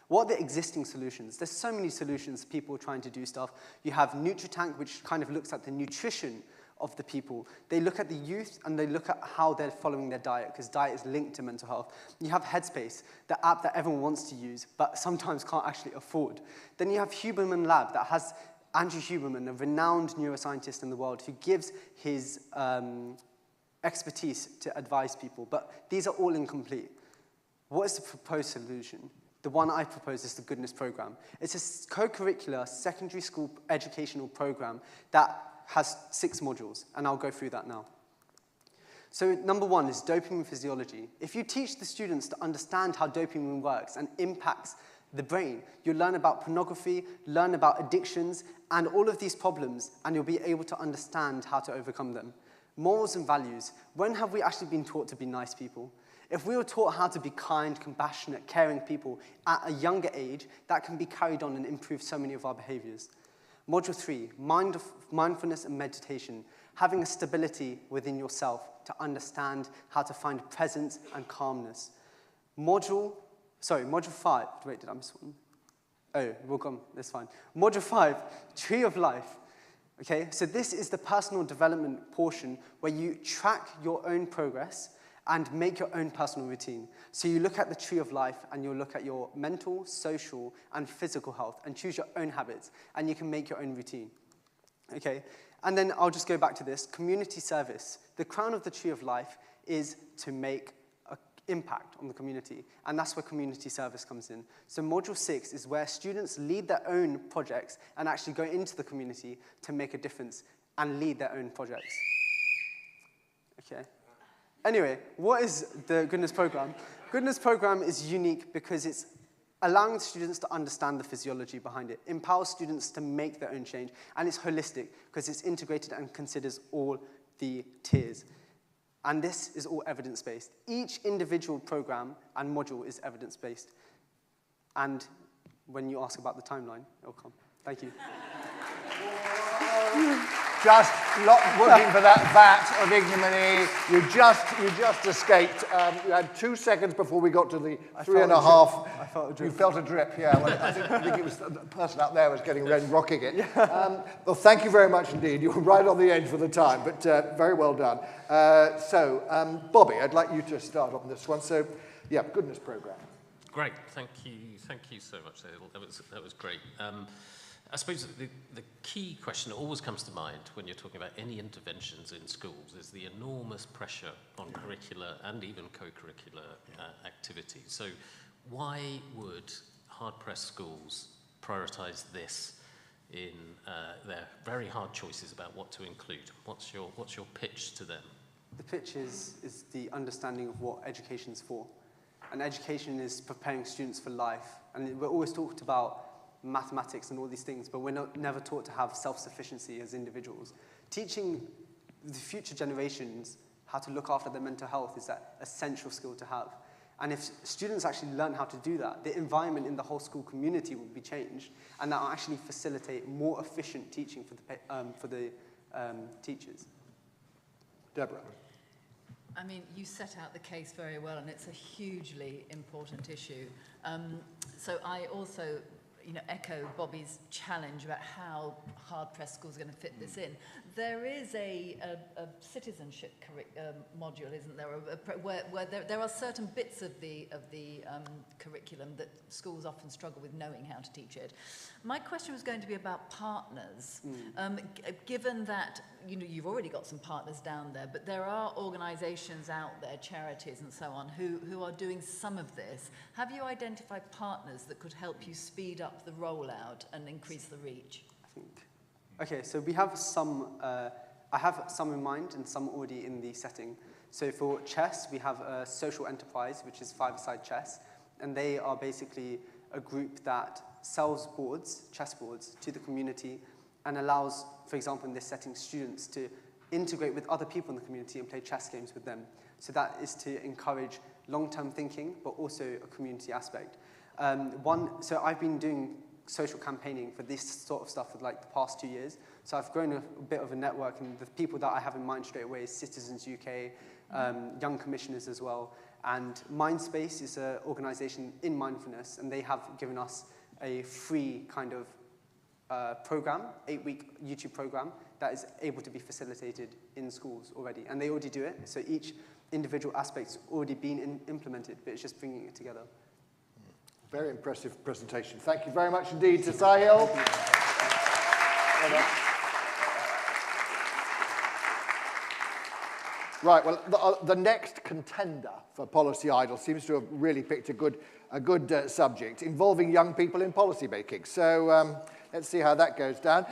What are the existing solutions? There's so many solutions, people trying to do stuff. You have NutriTank, which kind of looks at the nutrition of the people. They look at the youth and they look at how they're following their diet, because diet is linked to mental health. You have Headspace, the app that everyone wants to use, but sometimes can't actually afford. Then you have Huberman Lab that has Andrew Huberman, a renowned neuroscientist in the world, who gives his expertise to advise people, but these are all incomplete. What is the proposed solution? The one I propose is the Goodness Program. It's a co-curricular secondary school educational program that has 6 modules, and I'll go through that now. So number 1 is dopamine physiology. If you teach the students to understand how dopamine works and impacts the brain, you'll learn about pornography, learn about addictions, and all of these problems, and you'll be able to understand how to overcome them. Morals and values. When have we actually been taught to be nice people? If we were taught how to be kind, compassionate, caring people at a younger age, that can be carried on and improve so many of our behaviors. Module 3, mindfulness and meditation. Having a stability within yourself to understand how to find presence and calmness. Module 5. Wait, did I miss one? Oh, we'll come, that's fine. Module 5, Tree of Life. Okay, so this is the personal development portion where you track your own progress and make your own personal routine. So you look at the tree of life and you'll look at your mental, social, and physical health and choose your own habits, and you can make your own routine. Okay, and then I'll just go back to this. Community service. The crown of the tree of life is to make an impact on the community, and that's where community service comes in. So module 6 is where students lead their own projects and actually go into the community to make a difference and lead their own projects. Okay. Anyway, what is the Goodness Program? Goodness Program is unique because it's allowing students to understand the physiology behind it, empowers students to make their own change, and it's holistic because it's integrated and considers all the tiers. And this is all evidence-based. Each individual program and module is evidence-based. And when you ask about the timeline, it'll come. Thank you. Just looking for that vat of ignominy. You just escaped. You had 2 seconds before we got to the 3.5. I felt a drip. You felt a drip, yeah. Well, I think it was the person out there was getting red rocking it. Well, thank you very much indeed. You were right on the edge for the time, but very well done. Bobby, I'd like you to start on this one. So, yeah, Goodness Program. Great, thank you so much. That was great. I suppose the key question that always comes to mind when you're talking about any interventions in schools is the enormous pressure on curricular and even co-curricular activities. So why would hard-pressed schools prioritise this in their very hard choices about what to include? What's your pitch to them? The pitch is the understanding of what education's for. And education is preparing students for life. And we're always talked about mathematics and all these things, but we're never taught to have self-sufficiency as individuals. Teaching the future generations how to look after their mental health is that essential skill to have. And if students actually learn how to do that, the environment in the whole school community will be changed, and that will actually facilitate more efficient teaching for the teachers. Deborah. I mean, you set out the case very well, and it's a hugely important issue. So I also echo Bobby's challenge about how hard-pressed schools are going to fit this in. There is a citizenship module, isn't there, where there are certain bits of the curriculum that schools often struggle with knowing how to teach it. My question was going to be about partners. Given that you've already got some partners down there, but there are organisations out there, charities and so on, who are doing some of this. Have you identified partners that could help you speed up the rollout and increase the reach? Okay, so we have some, I have some in mind and some already in the setting. So for chess, we have a social enterprise, which is Five-a-Side Chess, and they are basically a group that sells boards, chess boards, to the community and allows, for example, in this setting, students to integrate with other people in the community and play chess games with them. So that is to encourage long-term thinking, but also a community aspect. So I've been doing social campaigning for this sort of stuff for like the past 2 years. So I've grown a bit of a network, and the people that I have in mind straight away is Citizens UK, Young Commissioners as well. And Mindspace is an organisation in mindfulness, and they have given us a free kind of program, 8-week YouTube program, that is able to be facilitated in schools already. And they already do it, so each individual aspect's already been implemented, but it's just bringing it together. Very impressive presentation. Thank you very much indeed to Sahil. Right, well, the next contender for Policy Idol seems to have really picked a good subject involving young people in policy making. So let's see how that goes down.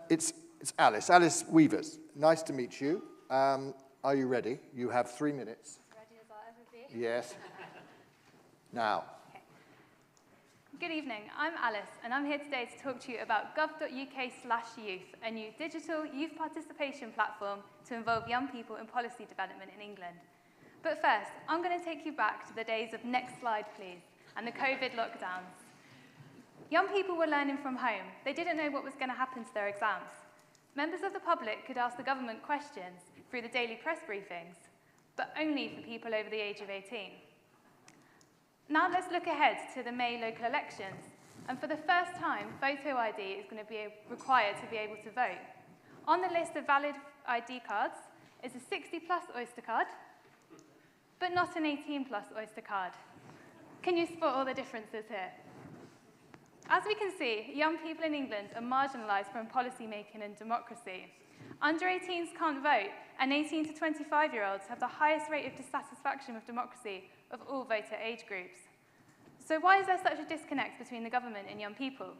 It's Alice Weavers. Nice to meet you. Are you ready? You have 3 minutes. Ready as I'll ever be. Yes. Now. Good evening, I'm Alice, and I'm here today to talk to you about gov.uk/youth, a new digital youth participation platform to involve young people in policy development in England. But first, I'm going to take you back to the days of next slide, please, and the COVID lockdowns. Young people were learning from home. They didn't know what was going to happen to their exams. Members of the public could ask the government questions through the daily press briefings, but only for people over the age of 18. Now let's look ahead to the May local elections. And for the first time, photo ID is going to be required to be able to vote. On the list of valid ID cards is a 60-plus Oyster card, but not an 18-plus Oyster card. Can you spot all the differences here? As we can see, young people in England are marginalised from policy making and democracy. Under 18s can't vote, and 18 to 25-year-olds have the highest rate of dissatisfaction with democracy of all voter age groups. So why is there such a disconnect between the government and young people?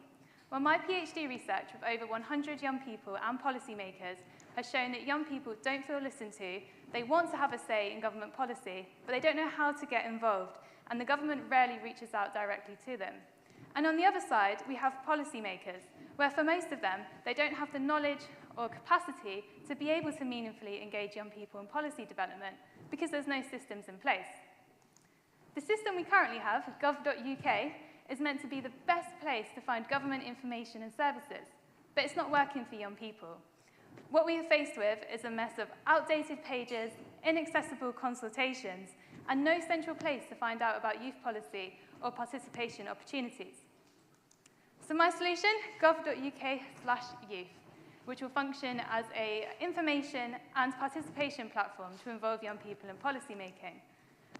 Well, my PhD research with over 100 young people and policymakers has shown that young people don't feel listened to, they want to have a say in government policy, but they don't know how to get involved, and the government rarely reaches out directly to them. And on the other side, we have policymakers, where for most of them, they don't have the knowledge or capacity to be able to meaningfully engage young people in policy development because there's no systems in place. The system we currently have, gov.uk, is meant to be the best place to find government information and services, but it's not working for young people. What we are faced with is a mess of outdated pages, inaccessible consultations, and no central place to find out about youth policy or participation opportunities. So my solution, gov.uk/youth, which will function as an information and participation platform to involve young people in policy making.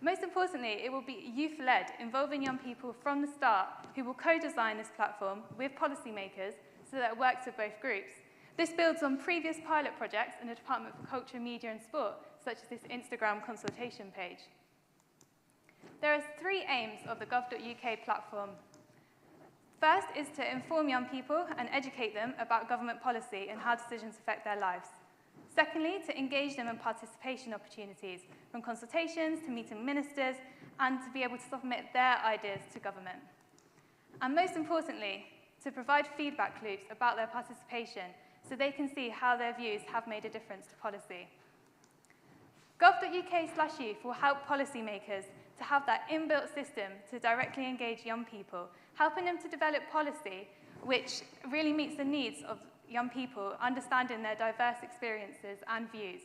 Most importantly, it will be youth-led, involving young people from the start, who will co-design this platform with policymakers so that it works with both groups. This builds on previous pilot projects in the Department for Culture, Media and Sport, such as this Instagram consultation page. There are 3 aims of the gov.uk platform. First is to inform young people and educate them about government policy and how decisions affect their lives. Secondly, to engage them in participation opportunities, from consultations to meeting ministers, and to be able to submit their ideas to government. And most importantly, to provide feedback loops about their participation so they can see how their views have made a difference to policy. Gov.uk/youth will help policymakers to have that inbuilt system to directly engage young people, helping them to develop policy which really meets the needs of young people, understanding their diverse experiences and views.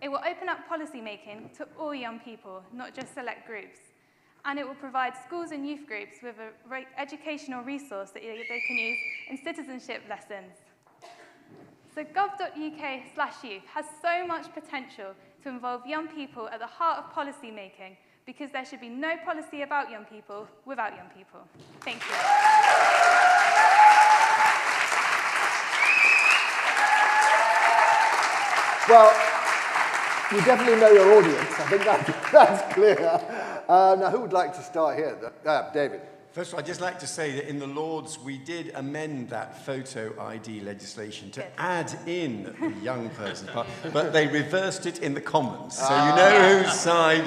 It will open up policy making to all young people, not just select groups. And it will provide schools and youth groups with an educational resource that they can use in citizenship lessons. So gov.uk/youth has so much potential to involve young people at the heart of policy making, because there should be no policy about young people without young people. Thank you. Well, you definitely know your audience. I think that's clear. Now, who would like to start here? David. First of all, I'd just like to say that in the Lords, we did amend that photo ID legislation to add in the young person part, but they reversed it in the Commons. So you know whose side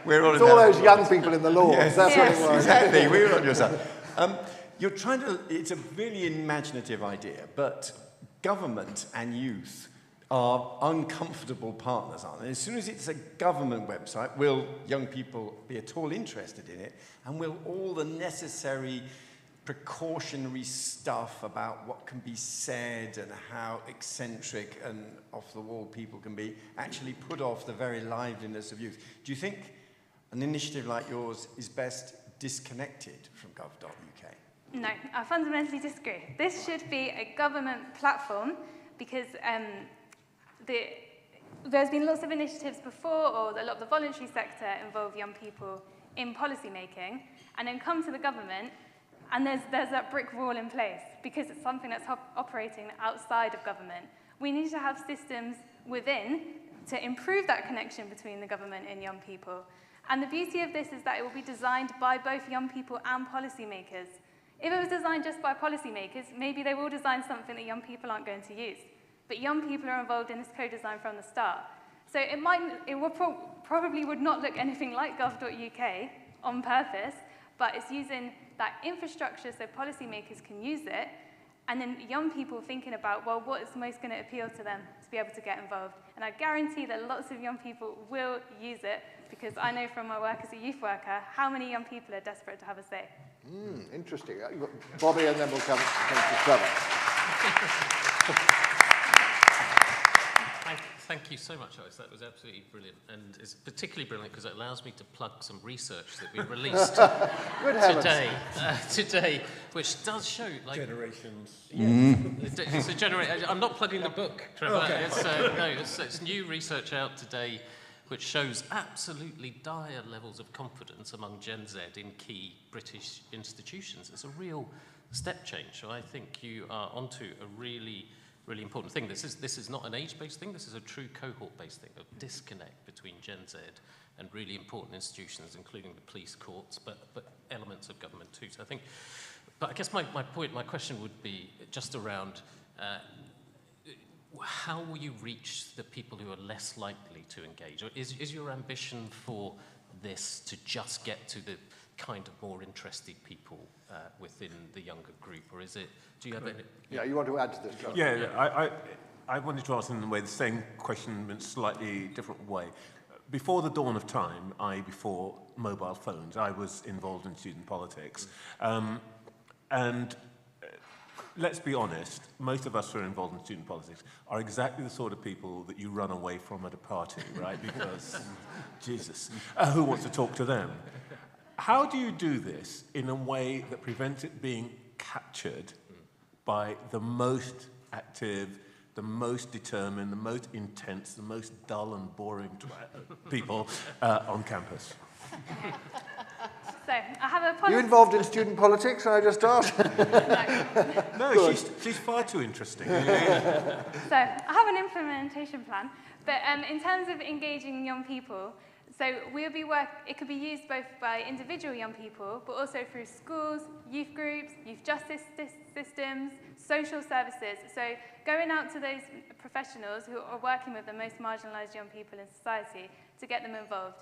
we're on. It's all those young people in the Lords. Yes, that's what it was. Exactly, we were on your side. You're trying to, it's a really imaginative idea, but government and youth are uncomfortable partners, aren't they? As soon as it's a government website, will young people be at all interested in it? And will all the necessary precautionary stuff about what can be said and how eccentric and off-the-wall people can be actually put off the very liveliness of youth? Do you think an initiative like yours is best disconnected from gov.uk? No, I fundamentally disagree. This should be a government platform because there's been lots of initiatives before, or a lot of the voluntary sector involve young people in policy making, and then come to the government, And there's that brick wall in place because it's something that's operating outside of government. We need to have systems within to improve that connection between the government and young people. And the beauty of this is that it will be designed by both young people and policymakers. If it was designed just by policymakers, maybe they will design something that young people aren't going to use. But young people are involved in this co-design from the start. So probably would not look anything like gov.uk on purpose, but it's using that infrastructure so policymakers can use it, and then young people thinking about, well, what is most going to appeal to them to be able to get involved. And I guarantee that lots of young people will use it, because I know from my work as a youth worker how many young people are desperate to have a say. Interesting. Bobby, and then we'll come to Trevor. Thank you so much, Alice. That was absolutely brilliant. And it's particularly brilliant because it allows me to plug some research that we released today, which does show, like... Generations. It's a generation. I'm not plugging the book, Trevor. Okay. It's new research out today which shows absolutely dire levels of confidence among Gen Z in key British institutions. It's a real step change. So I think you are onto a really important thing. This is not an age-based thing. This is a true cohort-based thing of disconnect between Gen Z and really important institutions, including the police, courts, but elements of government too. So I think, but I guess my question would be just around how will you reach the people who are less likely to engage? Or is your ambition for this to just get to the kind of more interested people within the younger group, or is it? Do you have any? Yeah, you want to add to this, John? Yeah. I wanted to ask in the same question in a slightly different way. Before the dawn of time, before mobile phones, I was involved in student politics, and. Let's be honest, most of us who are involved in student politics are exactly the sort of people that you run away from at a party, right? Because, Jesus, who wants to talk to them? How do you do this in a way that prevents it being captured by the most active, the most determined, the most intense, the most dull and boring people on campus? So, I have a policy... You involved in student politics, I just asked? No, she's far too interesting. So, I have an implementation plan, but in terms of engaging young people, so it could be used both by individual young people, but also through schools, youth groups, youth justice systems, social services. So, going out to those professionals who are working with the most marginalised young people in society to get them involved.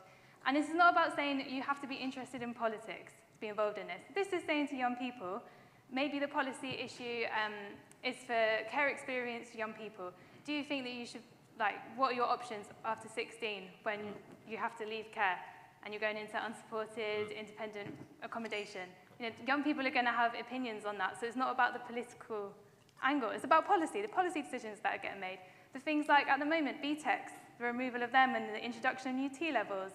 And this is not about saying that you have to be interested in politics to be involved in this. This is saying to young people, maybe the policy issue is for care experienced young people. Do you think that you should, what are your options after 16 when you have to leave care and you're going into unsupported, independent accommodation? You know, young people are going to have opinions on that, so it's not about the political angle. It's about policy, the policy decisions that are getting made. The things like, at the moment, BTECs, the removal of them and the introduction of UT levels.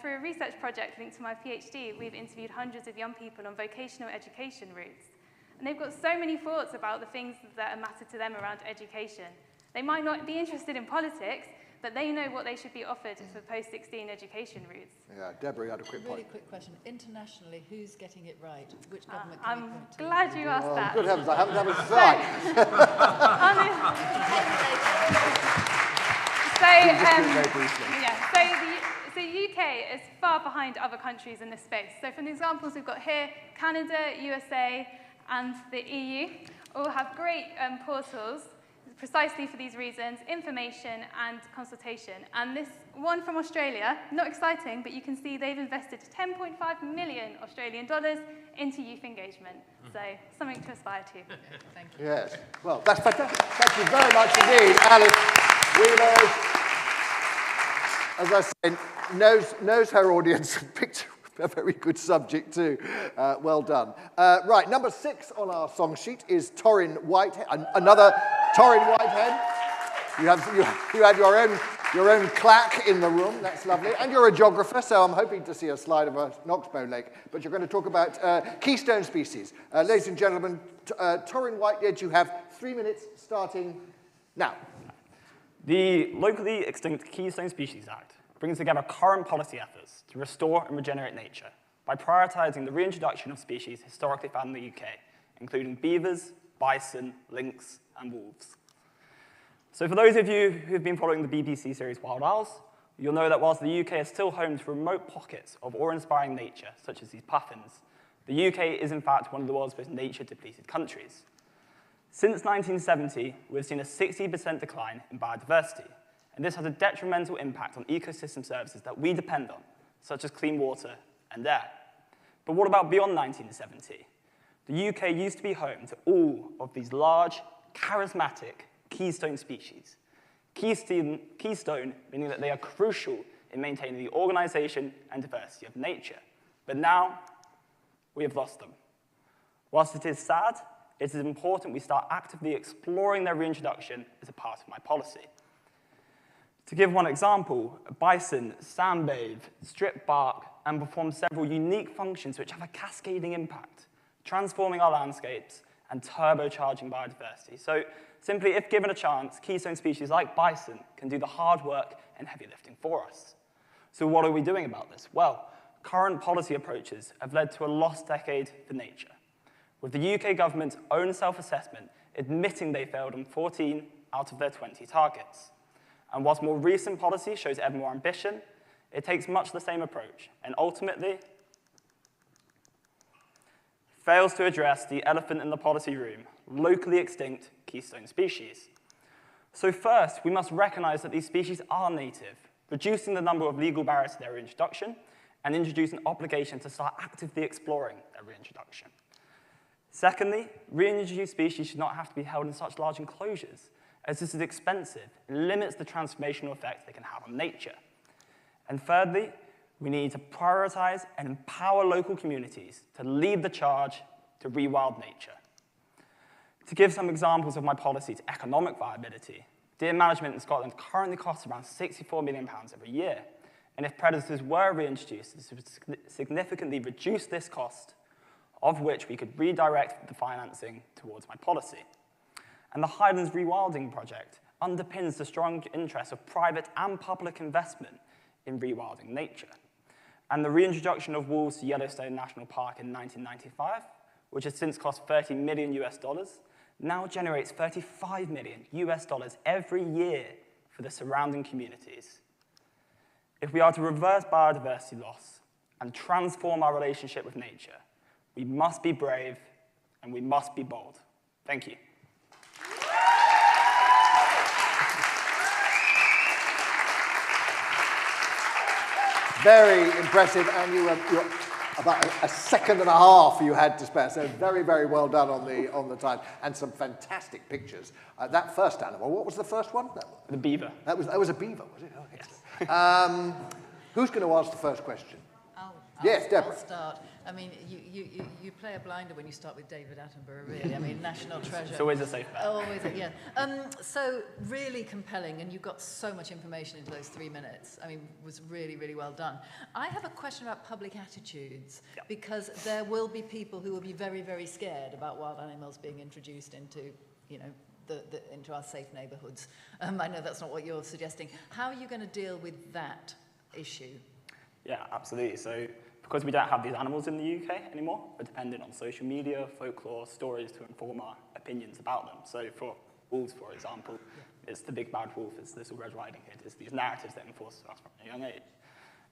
For a research project linked to my PhD, we've interviewed hundreds of young people on vocational education routes. And they've got so many thoughts about the things that matter to them around education. They might not be interested in politics, but they know what they should be offered for post-16 education routes. Yeah, Deborah, you had a quick point. Really quick question. Internationally, who's getting it right? Which government can you point to? I'm glad you asked that. Good heavens, I haven't had a strike. So the UK is far behind other countries in this space. So from the examples we've got here, Canada, USA, and the EU all have great portals precisely for these reasons, information and consultation. And this one from Australia, not exciting, but you can see they've invested 10.5 million Australian dollars into youth engagement. So something to aspire to. Thank you. Yes. Well, that's fantastic. Thank you very much indeed, Alice Weavers. As I said, knows her audience and picked a very good subject too. Well done. Right, number 6 on our song sheet is Torrin Whitehead. Another Torrin Whitehead. You have your own claque in the room. That's lovely. And you're a geographer, so I'm hoping to see a slide of a Knoxbow Lake. But you're going to talk about keystone species. Ladies and gentlemen, Torrin Whitehead, you have 3 minutes starting now. The Locally Extinct Keystone Species Act brings together current policy efforts to restore and regenerate nature by prioritising the reintroduction of species historically found in the UK, including beavers, bison, lynx, and wolves. So for those of you who've been following the BBC series Wild Owls, you'll know that whilst the UK is still home to remote pockets of awe-inspiring nature, such as these puffins, the UK is in fact one of the world's most nature-depleted countries. Since 1970, we've seen a 60% decline in biodiversity, and this has a detrimental impact on ecosystem services that we depend on, such as clean water and air. But what about beyond 1970? The UK used to be home to all of these large, charismatic Keystone species. Keystone meaning that they are crucial in maintaining the organization and diversity of nature. But now, we have lost them. Whilst it is sad, it is important we start actively exploring their reintroduction as a part of my policy. To give one example, bison sunbathe, strip bark, and perform several unique functions which have a cascading impact, transforming our landscapes and turbocharging biodiversity. So simply, if given a chance, Keystone species like bison can do the hard work and heavy lifting for us. So what are we doing about this? Well, current policy approaches have led to a lost decade for nature, with the UK government's own self-assessment admitting they failed on 14 out of their 20 targets. And whilst more recent policy shows ever more ambition, it takes much the same approach, and ultimately fails to address the elephant in the policy room, locally extinct Keystone species. So first, we must recognize that these species are native, reducing the number of legal barriers to their reintroduction, and introduce an obligation to start actively exploring their reintroduction. Secondly, reintroduced species should not have to be held in such large enclosures, as this is expensive and limits the transformational effect they can have on nature. And thirdly, we need to prioritize and empower local communities to lead the charge to rewild nature. To give some examples of my policy's economic viability, deer management in Scotland currently costs around £64 million every year. And if predators were reintroduced, this would significantly reduce this cost, of which we could redirect the financing towards my policy. And the Highlands Rewilding Project underpins the strong interest of private and public investment in rewilding nature. And the reintroduction of wolves to Yellowstone National Park in 1995, which has since cost $30 million US, now generates $35 million US every year for the surrounding communities. If we are to reverse biodiversity loss and transform our relationship with nature, we must be brave and we must be bold. Thank you. Very impressive, and you were about a second and a half you had to spare, so very, very well done on the time, and some fantastic pictures. That first animal, what was the first one? The beaver. That was a beaver, was it? Oh, excellent. Yes. Who's going to ask the first question? Yes, Deborah. I'll start. I mean, you play a blinder when you start with David Attenborough, really. I mean, national treasure. It's always a safe bet. Always, yeah. So really compelling, and you got so much information into those 3 minutes. I mean, it was really, really well done. I have a question about public attitudes, because there will be people who will be very, very scared about wild animals being introduced into, you know, into our safe neighbourhoods. I know that's not what you're suggesting. How are you going to deal with that issue? Yeah, absolutely. So because we don't have these animals in the UK anymore, we're dependent on social media, folklore, stories to inform our opinions about them. So for wolves, for example, it's the big bad wolf, it's this Red Riding Hood, it's these narratives that enforce us from a young age.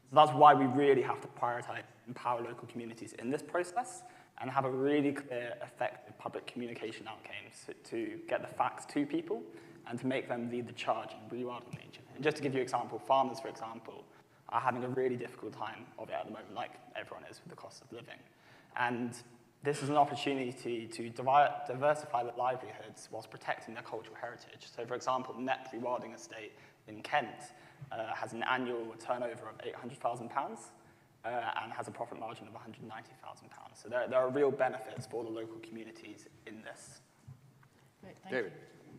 So that's why we really have to prioritize and empower local communities in this process and have a really clear, effective public communication outcomes to get the facts to people and to make them lead the charge in rewilding nature. And just to give you an example, farmers, for example, are having a really difficult time of it at the moment, like everyone is with the cost of living. And this is an opportunity to diversify their livelihoods whilst protecting their cultural heritage. So for example, Net Rewilding Estate in Kent has an annual turnover of £800,000 and has a profit margin of £190,000. So there are real benefits for the local communities in this. Great, thank you.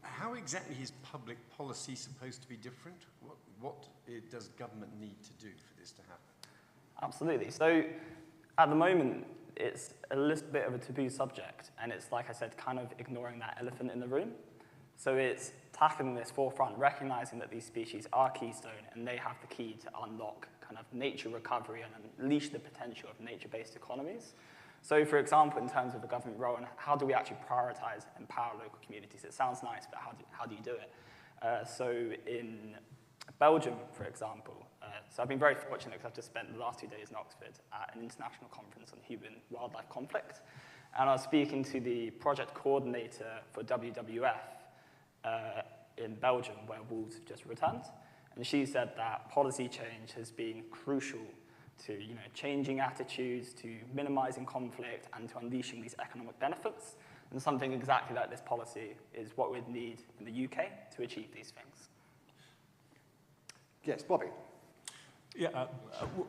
How exactly is public policy supposed to be different? What does government need to do for this to happen? Absolutely. So at the moment, it's a little bit of a taboo subject, and it's, like I said, kind of ignoring that elephant in the room. So it's tackling this forefront, recognizing that these species are keystone, and they have the key to unlock kind of nature recovery and unleash the potential of nature-based economies. So, for example, in terms of the government role, and how do we actually prioritize and empower local communities? It sounds nice, but how do you do it? So in Belgium, for example, so I've been very fortunate because I've just spent the last 2 days in Oxford at an international conference on human-wildlife conflict. And I was speaking to the project coordinator for WWF in Belgium, where wolves have just returned. And she said that policy change has been crucial to changing attitudes, to minimizing conflict, and to unleashing these economic benefits. And something exactly like this policy is what we'd need in the UK to achieve these things. Yes, Bobby. Yeah,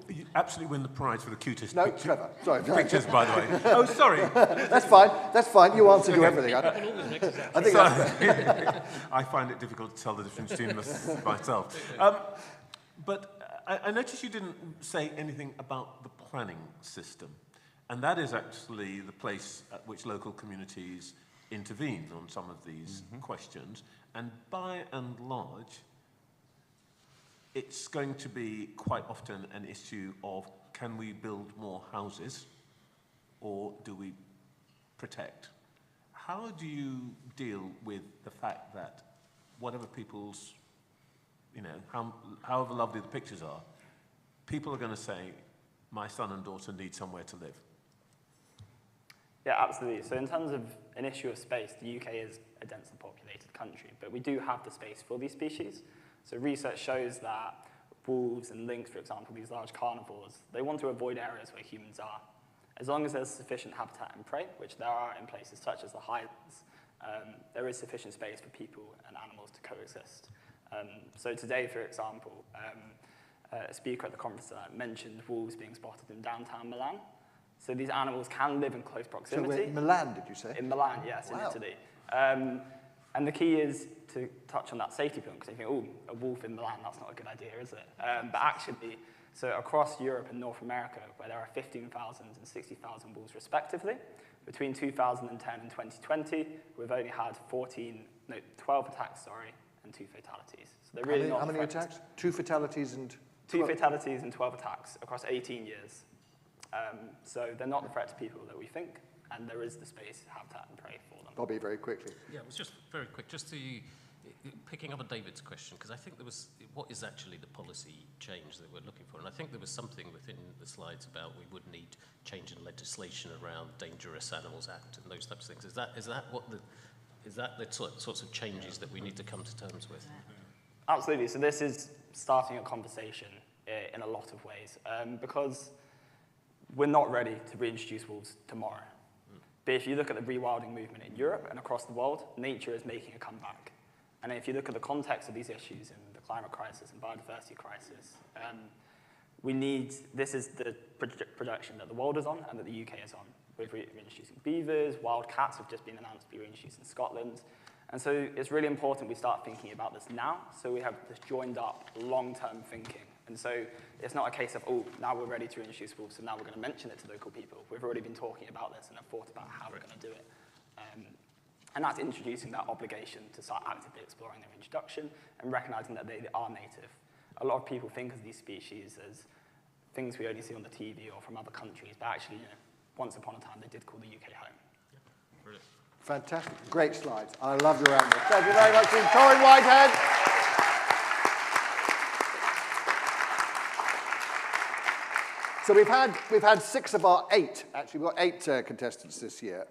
you absolutely win the prize for the cutest No, Trevor. Sorry. pictures, by the way. Oh, sorry. That's fine. That's fine. You answer to everything. I think I find it difficult to tell the difference between myself. But I noticed you didn't say anything about the planning system. And that is actually the place at which local communities intervene on some of these questions. And by and large, it's going to be quite often an issue of, can we build more houses or do we protect? How do you deal with the fact that whatever people's, however lovely the pictures are, people are going to say, my son and daughter need somewhere to live? Yeah, absolutely. So in terms of an issue of space, the UK is a densely populated country, but we do have the space for these species. So research shows that wolves and lynx, for example, these large carnivores, they want to avoid areas where humans are. As long as there's sufficient habitat and prey, which there are in places such as the Highlands, there is sufficient space for people and animals to coexist. So today, for example, a speaker at the conference mentioned wolves being spotted in downtown Milan. So these animals can live in close proximity. So in Milan, did you say? In Milan, yes, wow. In Italy. And the key is to touch on that safety point, because you think, oh, a wolf in Milan, that's not a good idea, is it? But actually, so across Europe and North America, where there are 15,000 and 60,000 wolves respectively, between 2010 and 2020, we've only had 12 attacks, and 2 fatalities. So they're really not. How many attacks? 2 fatalities and 2 fatalities and 12 attacks across 18 years. So they're not the threat to people that we think, and there is the space, habitat, and prey for them. Bobby, very quickly. Yeah, it was just very quick, just to picking up on David's question, because I think there was, what is actually the policy change that we're looking for? And I think there was something within the slides about we would need change in legislation around Dangerous Animals Act and those types of things. Is that the sorts of changes that we need to come to terms with? Absolutely. So this is starting a conversation in a lot of ways, because we're not ready to reintroduce wolves tomorrow. But if you look at the rewilding movement in Europe and across the world, nature is making a comeback. And if you look at the context of these issues and the climate crisis and biodiversity crisis, this is the projection that the world is on and that the UK is on. We're reintroducing beavers, wild cats have just been announced to be reintroduced in Scotland. And so it's really important we start thinking about this now, so we have this joined up long-term thinking. And so it's not a case of, oh, now we're ready to introduce wolves, so now we're going to mention it to local people. We've already been talking about this and have thought about how we're going to do it. And that's introducing that obligation to start actively exploring their introduction and recognizing that they are native. A lot of people think of these species as things we only see on the TV or from other countries, but actually, once upon a time, they did call the UK home. Yeah, brilliant. Fantastic. Great slides. I love your answer. Thank you very much, Corey Whitehead. So we've had 6 of our 8. Actually, we've got 8 contestants this year.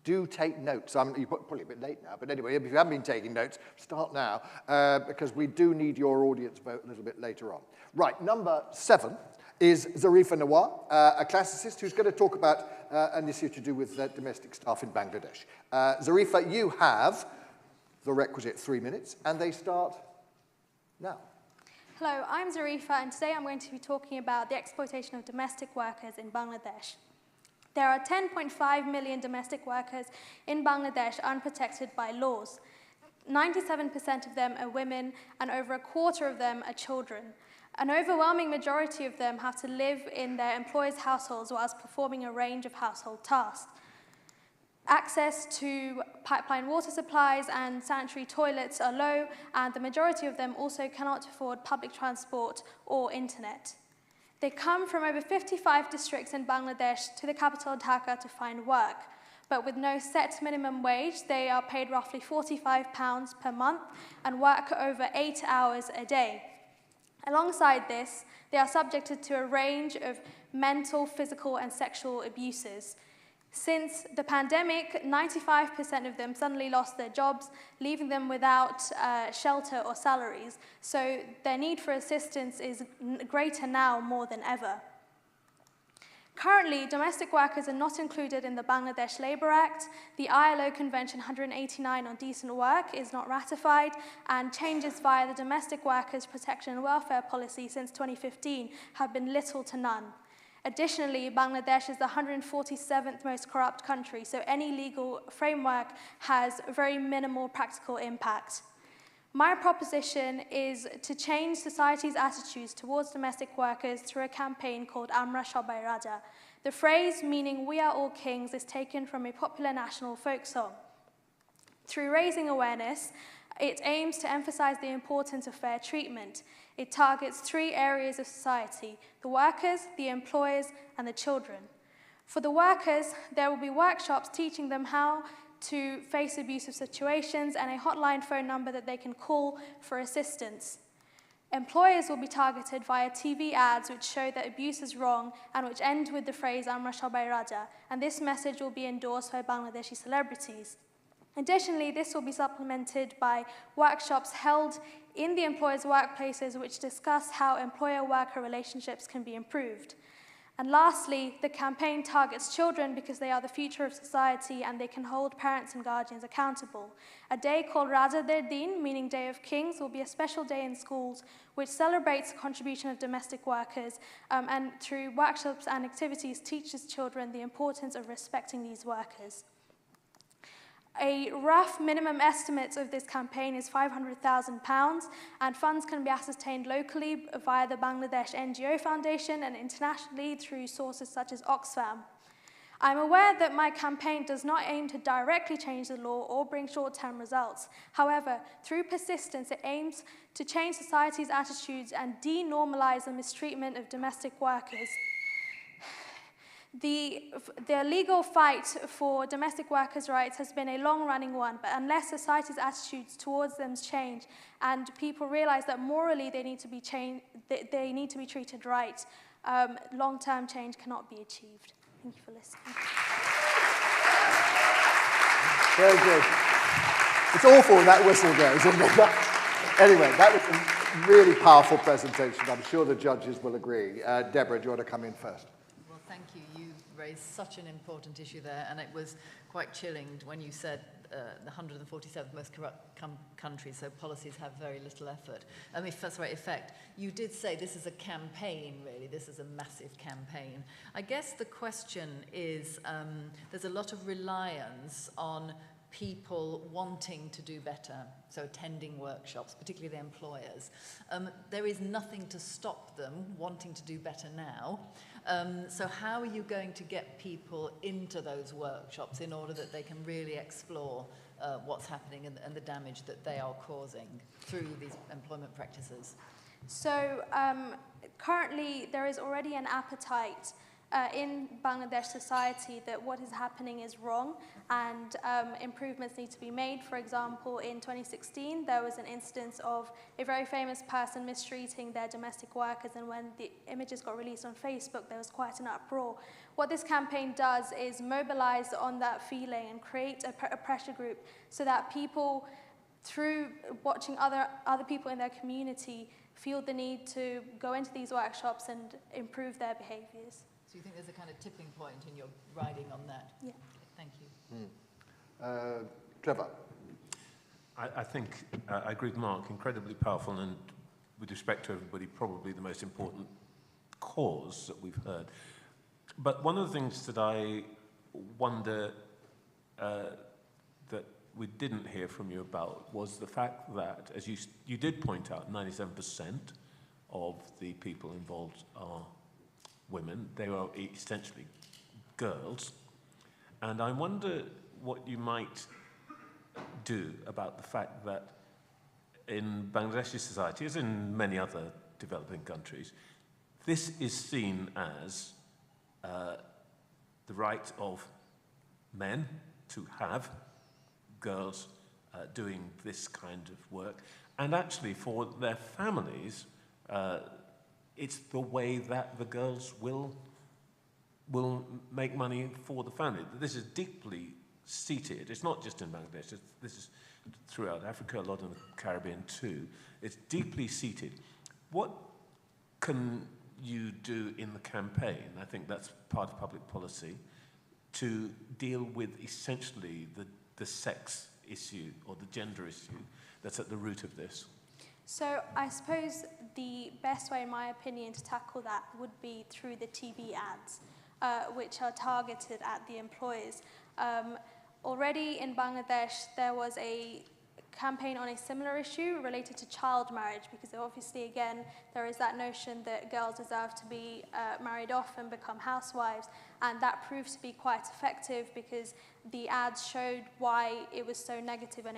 Do take notes. You're probably a bit late now, but anyway, if you haven't been taking notes, start now, because we do need your audience vote a little bit later on. Right, number 7 is Zarifa Nawar, a classicist who's going to talk about an issue to do with domestic staff in Bangladesh. Zarifa, you have the requisite 3 minutes, and they start now. Hello, I'm Zarifa, and today I'm going to be talking about the exploitation of domestic workers in Bangladesh. There are 10.5 million domestic workers in Bangladesh unprotected by laws. 97% of them are women, and over a quarter of them are children. An overwhelming majority of them have to live in their employers' households whilst performing a range of household tasks. Access to pipeline water supplies and sanitary toilets are low, and the majority of them also cannot afford public transport or internet. They come from over 55 districts in Bangladesh to the capital Dhaka to find work, but with no set minimum wage, they are paid roughly £45 per month and work over 8 hours a day. Alongside this, they are subjected to a range of mental, physical, and sexual abuses. Since the pandemic, 95% of them suddenly lost their jobs, leaving them without shelter or salaries. So their need for assistance is greater now more than ever. Currently, domestic workers are not included in the Bangladesh Labour Act. The ILO Convention 189 on decent work is not ratified, and changes via the Domestic Workers Protection and Welfare Policy since 2015 have been little to none. Additionally, Bangladesh is the 147th most corrupt country, so any legal framework has very minimal practical impact. My proposition is to change society's attitudes towards domestic workers through a campaign called Amra Shobai Raja. The phrase meaning "we are all kings" is taken from a popular national folk song. Through raising awareness, it aims to emphasize the importance of fair treatment. It targets 3 areas of society: the workers, the employers, and the children. For the workers, there will be workshops teaching them how to face abusive situations and a hotline phone number that they can call for assistance. Employers will be targeted via TV ads which show that abuse is wrong and which end with the phrase Amra Shobai Raja, and this message will be endorsed by Bangladeshi celebrities. Additionally, this will be supplemented by workshops held in the employers' workplaces which discuss how employer-worker relationships can be improved. And lastly, the campaign targets children because they are the future of society and they can hold parents and guardians accountable. A day called Raja Der Din, meaning Day of Kings, will be a special day in schools which celebrates the contribution of domestic workers and through workshops and activities teaches children the importance of respecting these workers. A rough minimum estimate of this campaign is £500,000, and funds can be ascertained locally via the Bangladesh NGO Foundation and internationally through sources such as Oxfam. I'm aware that my campaign does not aim to directly change the law or bring short-term results. However, through persistence, it aims to change society's attitudes and denormalize the mistreatment of domestic workers. The legal fight for domestic workers' rights has been a long-running one, but unless society's attitudes towards them change and people realize that morally they need to be treated right, long-term change cannot be achieved. Thank you for listening. Very good. It's awful when that whistle goes, isn't it? Anyway, that was a really powerful presentation. I'm sure the judges will agree. Deborah, do you want to come in first? Well, thank you. You raised such an important issue there, and it was quite chilling when you said the 147th most corrupt country, so policies have very little effort. Effect. You did say this is a campaign, really. This is a massive campaign. I guess the question is, there's a lot of reliance on people wanting to do better, so attending workshops, particularly the employers. There is nothing to stop them wanting to do better now. So how are you going to get people into those workshops in order that they can really explore what's happening and the damage that they are causing through these employment practices? So currently there is already an appetite in Bangladesh society that what is happening is wrong and improvements need to be made. For example, in 2016, there was an instance of a very famous person mistreating their domestic workers, and when the images got released on Facebook, there was quite an uproar. What this campaign does is mobilize on that feeling and create a pressure group so that people, through watching other people in their community, feel the need to go into these workshops and improve their behaviors. So you think there's a kind of tipping point in your riding on that? Yeah. Thank you. Trevor. I think I agree with Mark, incredibly powerful and with respect to everybody, probably the most important cause that we've heard. But one of the things that I wonder that we didn't hear from you about was the fact that, as you did point out, 97% of the people involved are women. They are essentially girls. And I wonder what you might do about the fact that in Bangladeshi society, as in many other developing countries, this is seen as the right of men to have girls doing this kind of work, and actually for their families, it's the way that the girls will make money for the family. This is deeply seated. It's not just in Bangladesh. This is throughout Africa, a lot in the Caribbean too. It's deeply seated. What can you do in the campaign? I think that's part of public policy, to deal with essentially the sex issue or the gender issue that's at the root of this. So I suppose the best way, in my opinion, to tackle that would be through the TV ads, which are targeted at the employers. Already in Bangladesh, there was a campaign on a similar issue related to child marriage, because obviously, again, there is that notion that girls deserve to be married off and become housewives, and that proved to be quite effective because the ads showed why it was so negative, and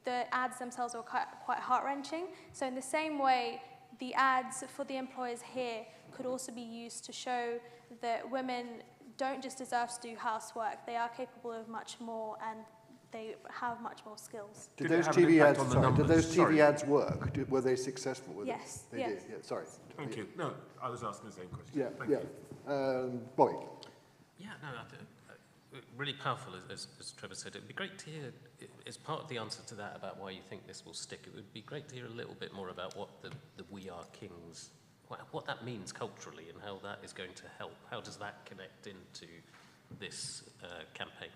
the ads themselves were quite heart-wrenching. So in the same way, the ads for the employers here could also be used to show that women don't just deserve to do housework, they are capable of much more, and they have much more skills. Did those TV ads work? Were they successful? Yes. They did. Yeah, sorry. Thank you. No, I was asking the same question. Yeah, Thank you. Bobby. Yeah, no, really powerful, as Trevor said. It would be great to hear, as part of the answer to that about why you think this will stick, it would be great to hear a little bit more about what the We Are Kings, what that means culturally and how that is going to help. How does that connect into this campaign?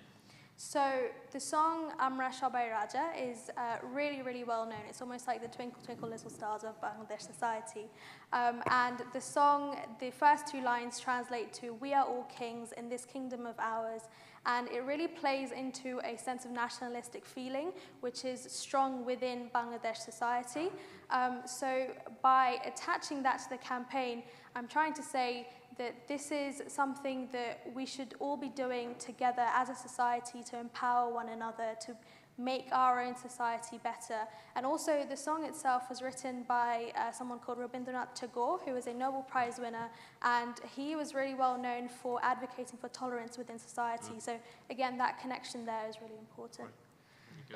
So the song Amra Shobai Raja is really, really well known. It's almost like the Twinkle Twinkle Little Stars of Bangladesh society. And the song, the first two lines translate to, "We are all kings in this kingdom of ours." And it really plays into a sense of nationalistic feeling, which is strong within Bangladesh society. So by attaching that to the campaign, I'm trying to say that this is something that we should all be doing together as a society to empower one another, to make our own society better. And also the song itself was written by someone called Rabindranath Tagore, who was a Nobel Prize winner, and he was really well known for advocating for tolerance within society. So again, that connection there is really important.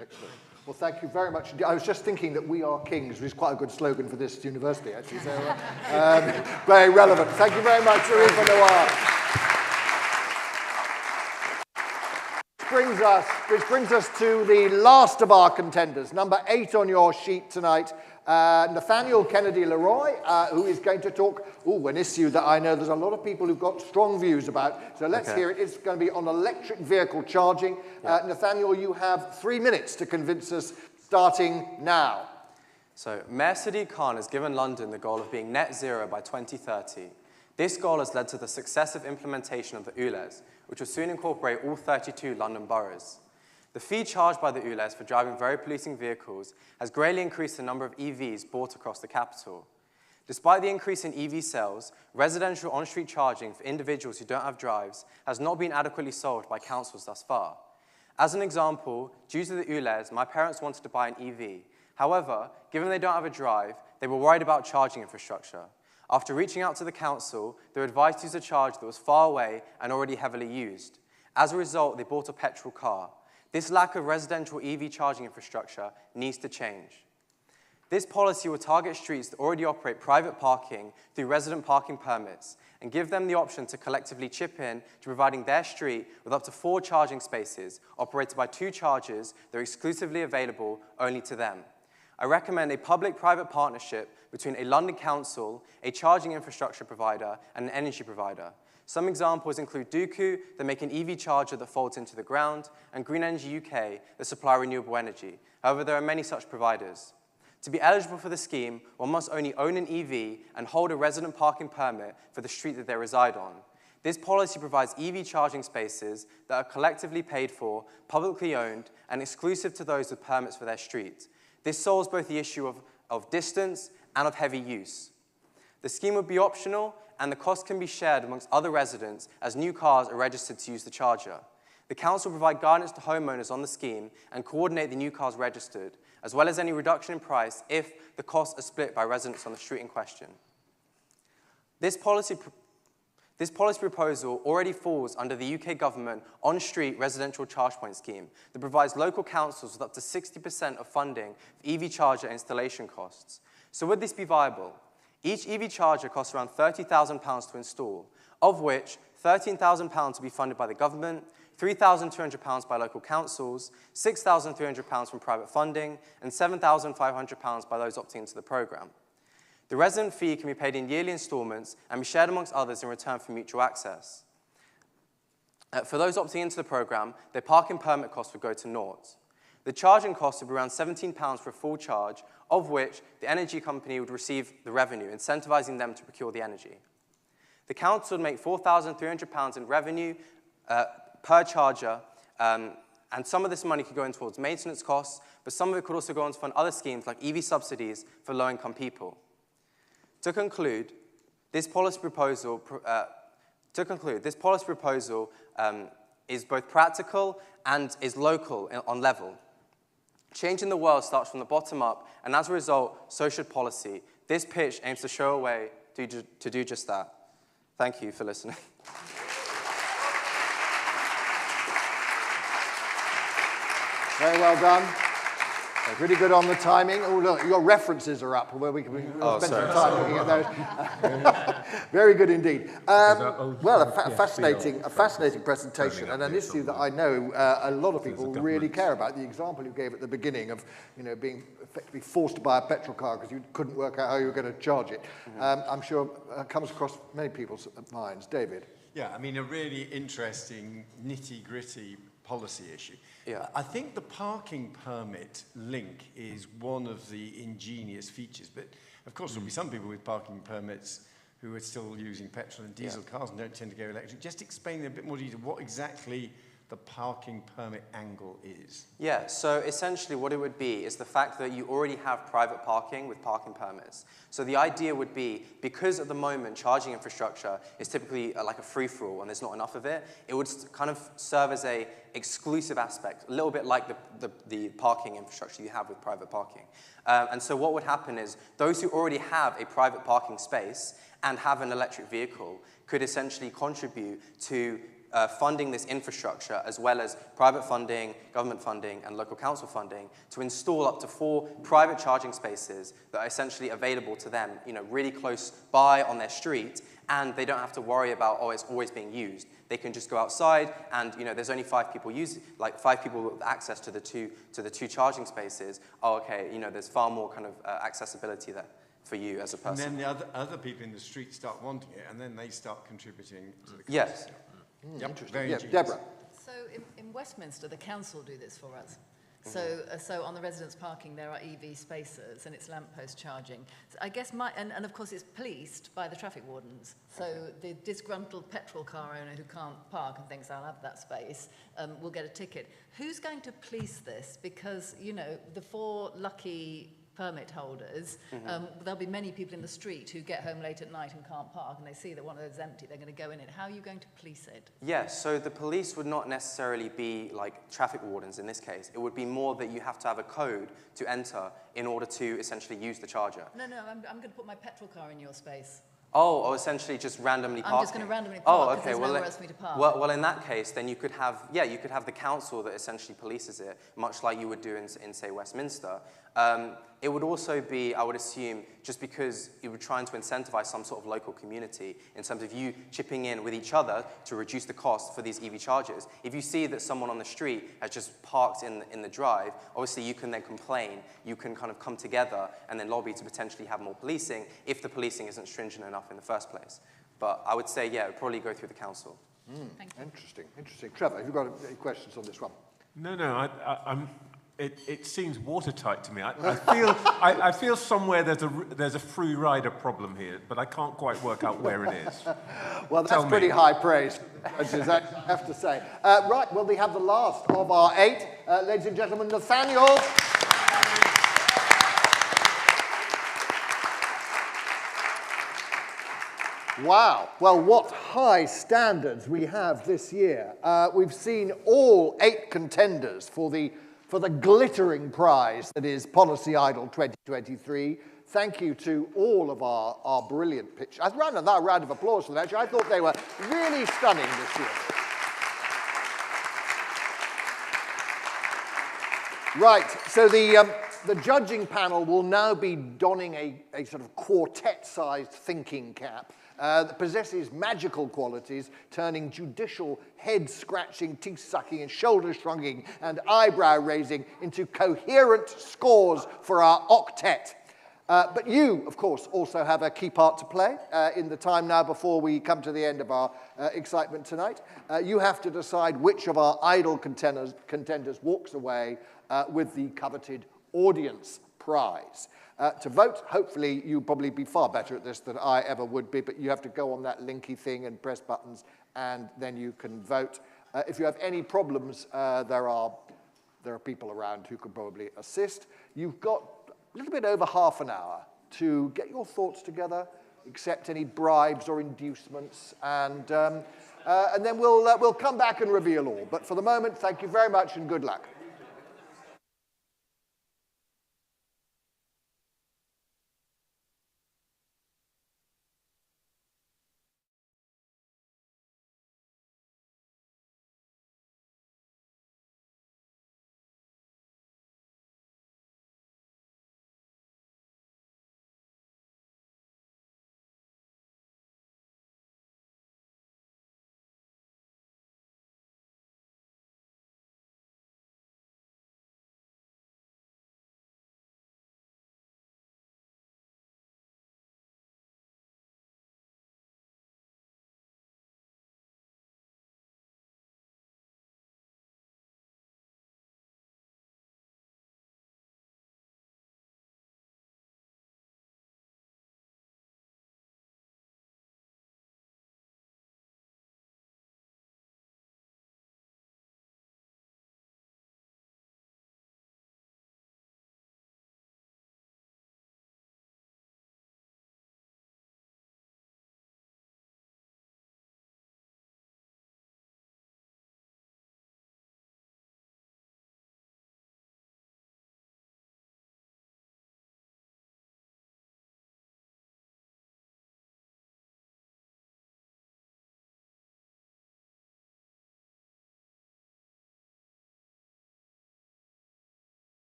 Excellent. Well, thank you very much. I was just thinking that "We Are Kings" was quite a good slogan for this university, actually. So, very relevant. Thank you very much, Zarifa Nawar. Which brings us to the last of our contenders, number 8 on your sheet tonight, Nathaniel Kennedy Leroy, who is going to talk, an issue that I know there's a lot of people who've got strong views about. So let's hear it. It's going to be on electric vehicle charging. Nathaniel, you have 3 minutes to convince us, starting now. So Mayor Sadiq Khan has given London the goal of being net zero by 2030. This goal has led to the successive implementation of the ULEZ, which will soon incorporate all 32 London boroughs. The fee charged by the ULEZ for driving very polluting vehicles has greatly increased the number of EVs bought across the capital. Despite the increase in EV sales, residential on-street charging for individuals who don't have drives has not been adequately solved by councils thus far. As an example, due to the ULEZ, my parents wanted to buy an EV. However, given they don't have a drive, they were worried about charging infrastructure. After reaching out to the council, they were advised to use a charger that was far away and already heavily used. As a result, they bought a petrol car. This lack of residential EV charging infrastructure needs to change. This policy will target streets that already operate private parking through resident parking permits and give them the option to collectively chip in to providing their street with up to 4 charging spaces operated by 2 chargers that are exclusively available only to them. I recommend a public-private partnership between a London council, a charging infrastructure provider, and an energy provider. Some examples include Duku, that make an EV charger that folds into the ground, and Green Energy UK, that supply renewable energy. However, there are many such providers. To be eligible for the scheme, one must only own an EV and hold a resident parking permit for the street that they reside on. This policy provides EV charging spaces that are collectively paid for, publicly owned, and exclusive to those with permits for their street. This solves both the issue of distance and of heavy use. The scheme would be optional, and the cost can be shared amongst other residents as new cars are registered to use the charger. The council will provide guidance to homeowners on the scheme and coordinate the new cars registered, as well as any reduction in price if the costs are split by residents on the street in question. This policy proposal already falls under the UK government on-street residential charge point scheme that provides local councils with up to 60% of funding for EV charger installation costs. So would this be viable? Each EV charger costs around £30,000 to install, of which £13,000 will be funded by the government, £3,200 by local councils, £6,300 from private funding, and £7,500 by those opting into the programme. The resident fee can be paid in yearly instalments and be shared amongst others in return for mutual access. For those opting into the programme, their parking permit costs would go to naught. The charging cost would be around £17 for a full charge, of which the energy company would receive the revenue, incentivising them to procure the energy. The council would make £4,300 in revenue per charger, and some of this money could go in towards maintenance costs, but some of it could also go on to fund other schemes like EV subsidies for low-income people. To conclude, this policy proposal is both practical and is local on level. Changing the world starts from the bottom up, and as a result, so should policy. This pitch aims to show a way to do just that. Thank you for listening. Very well done. Really good on the timing. Oh, look, your references are up, where we can spend some time looking at those. Very good indeed. Well, a fascinating presentation, and an issue that I know a lot of people really care about. The example you gave at the beginning of, being effectively forced to buy a petrol car because you couldn't work out how you were going to charge it. I'm sure comes across many people's minds. David? Yeah, I mean, a really interesting, nitty-gritty policy issue. Yeah. I think the parking permit link is one of the ingenious features, but of course there'll be some people with parking permits who are still using petrol and diesel cars and don't tend to go electric. Just explain in a bit more detail what exactly the parking permit angle is. Yeah, so essentially what it would be is the fact that you already have private parking with parking permits. So the idea would be, because at the moment charging infrastructure is typically like a free-for-all and there's not enough of it, it would kind of serve as a exclusive aspect, a little bit like the parking infrastructure you have with private parking. And so what would happen is those who already have a private parking space and have an electric vehicle could essentially contribute to funding this infrastructure, as well as private funding, government funding, and local council funding, to install up to 4 private charging spaces that are essentially available to them, really close by on their street, and they don't have to worry about, it's always being used. They can just go outside, and there's only 5 people with access to the two charging spaces. There's far more kind of accessibility there for you as a person. And then the other people in the street start wanting it, and then they start contributing to the cost. Yes. Interesting. Yeah, Deborah. So in Westminster, the council do this for us. So on the residence parking, there are EV spaces, and it's lamppost charging. So I guess and of course it's policed by the traffic wardens. So the disgruntled petrol car owner who can't park and thinks, I'll have that space, will get a ticket. Who's going to police this? Because, the 4 lucky permit holders, there'll be many people in the street who get home late at night and can't park, and they see that one of those is empty, they're going to go in it. How are you going to police it? Yes, so the police would not necessarily be like traffic wardens in this case. It would be more that you have to have a code to enter in order to essentially use the charger. No, I'm going to put my petrol car in your space. Oh, essentially just randomly parking. I'm just going to randomly park because there's nowhere else for me to park. Well, in that case, then you could have the council that essentially polices it, much like you would do in say, Westminster. It would also be, I would assume, just because you were trying to incentivize some sort of local community in terms of you chipping in with each other to reduce the cost for these EV chargers. If you see that someone on the street has just parked in the drive, obviously you can then complain, you can kind of come together and then lobby to potentially have more policing if the policing isn't stringent enough in the first place. But I would say, it would probably go through the council. Thank you. Interesting. Trevor, have you got any questions on this one? No, it seems watertight to me. I feel somewhere there's a free rider problem here, but I can't quite work out where it is. Well, that's pretty high praise, I have to say. Right, well, we have the last of our 8. Ladies and gentlemen, Nathaniel. Wow. Well, what high standards we have this year. We've seen all 8 contenders for the glittering prize that is Policy Idol 2023. Thank you to all of our brilliant pitch. A round of applause for that. Actually, I thought they were really stunning this year. Right, so the judging panel will now be donning a sort of quartet-sized thinking cap that possesses magical qualities, turning judicial head-scratching, teeth-sucking, and shoulder-shrugging and eyebrow-raising into coherent scores for our octet. But you, of course, also have a key part to play in the time now before we come to the end of our excitement tonight. You have to decide which of our idol contenders walks away with the coveted audience prize. To vote, hopefully you'll probably be far better at this than I ever would be, but you have to go on that linky thing and press buttons, and then you can vote. If you have any problems, there are people around who could probably assist. You've got a little bit over half an hour to get your thoughts together, accept any bribes or inducements, and then we'll come back and reveal all. But for the moment, thank you very much and good luck.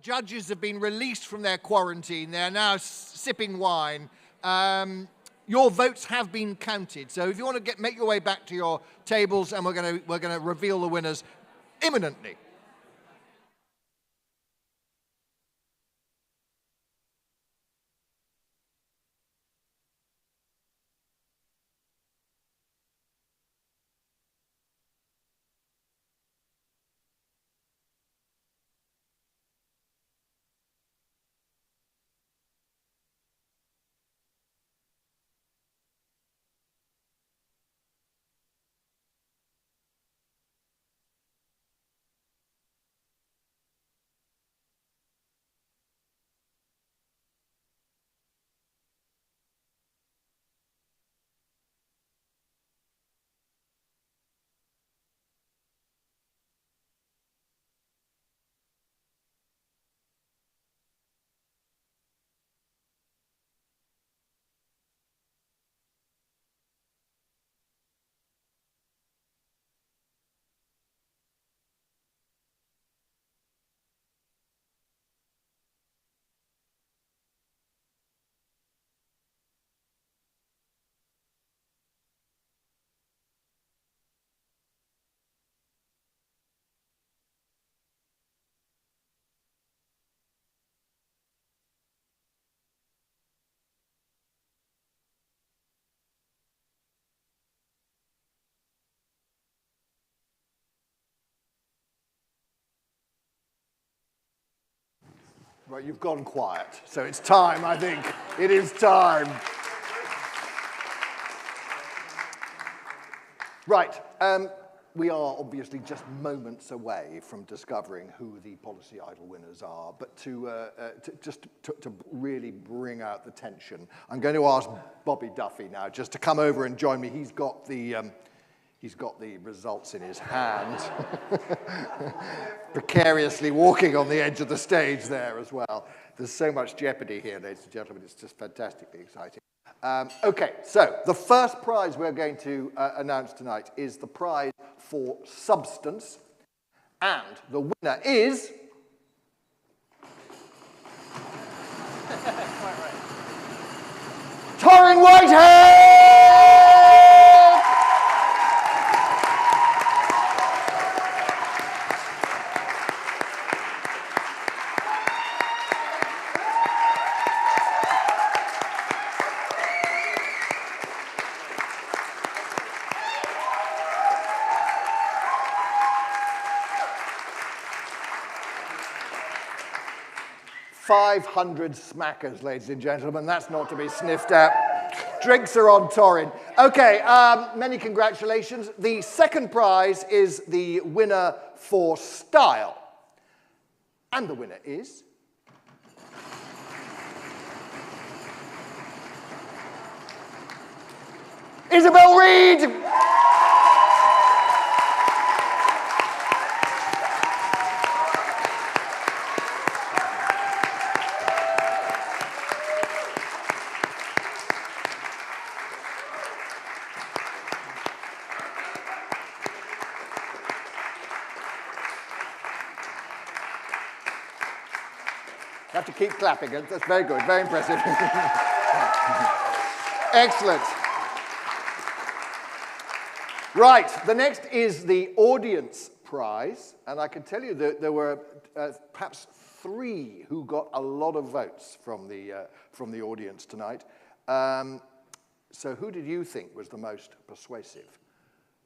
judges have been released from their quarantine. They're now sipping wine. Your votes have been counted. So if you want to make your way back to your tables, and we're going to reveal the winners imminently. Right, you've gone quiet, so it's time, I think. It is time. Right, we are obviously just moments away from discovering who the Policy Idol winners are, but to really bring out the tension, I'm going to ask Bobby Duffy now just to come over and join me. He's got the results in his hand, precariously walking on the edge of the stage there as well. There's so much jeopardy here, ladies and gentlemen. It's just fantastically exciting. Okay, so the first prize we're going to announce tonight is the prize for substance, and the winner is... Torin Whitehead! 500 smackers, ladies and gentlemen. That's not to be sniffed at. Drinks are on Torin. Okay, many congratulations. The second prize is the winner for style. And the winner is... Isabel Reed! You have to keep clapping. That's very good, very impressive. Excellent. Right, the next is the audience prize, and I can tell you that there were perhaps 3 who got a lot of votes from the audience tonight. So who did you think was the most persuasive?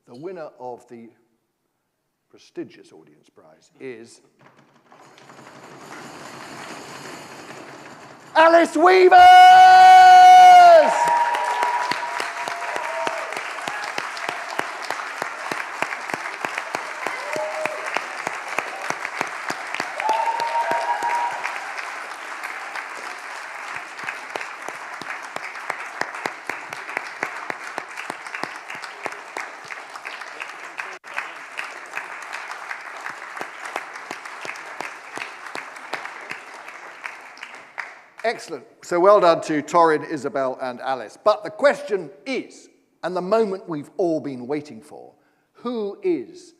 The winner of the prestigious audience prize is... Alice Weavers! Excellent. So well done to Torin, Isabel, and Alice. But the question is, and the moment we've all been waiting for, who is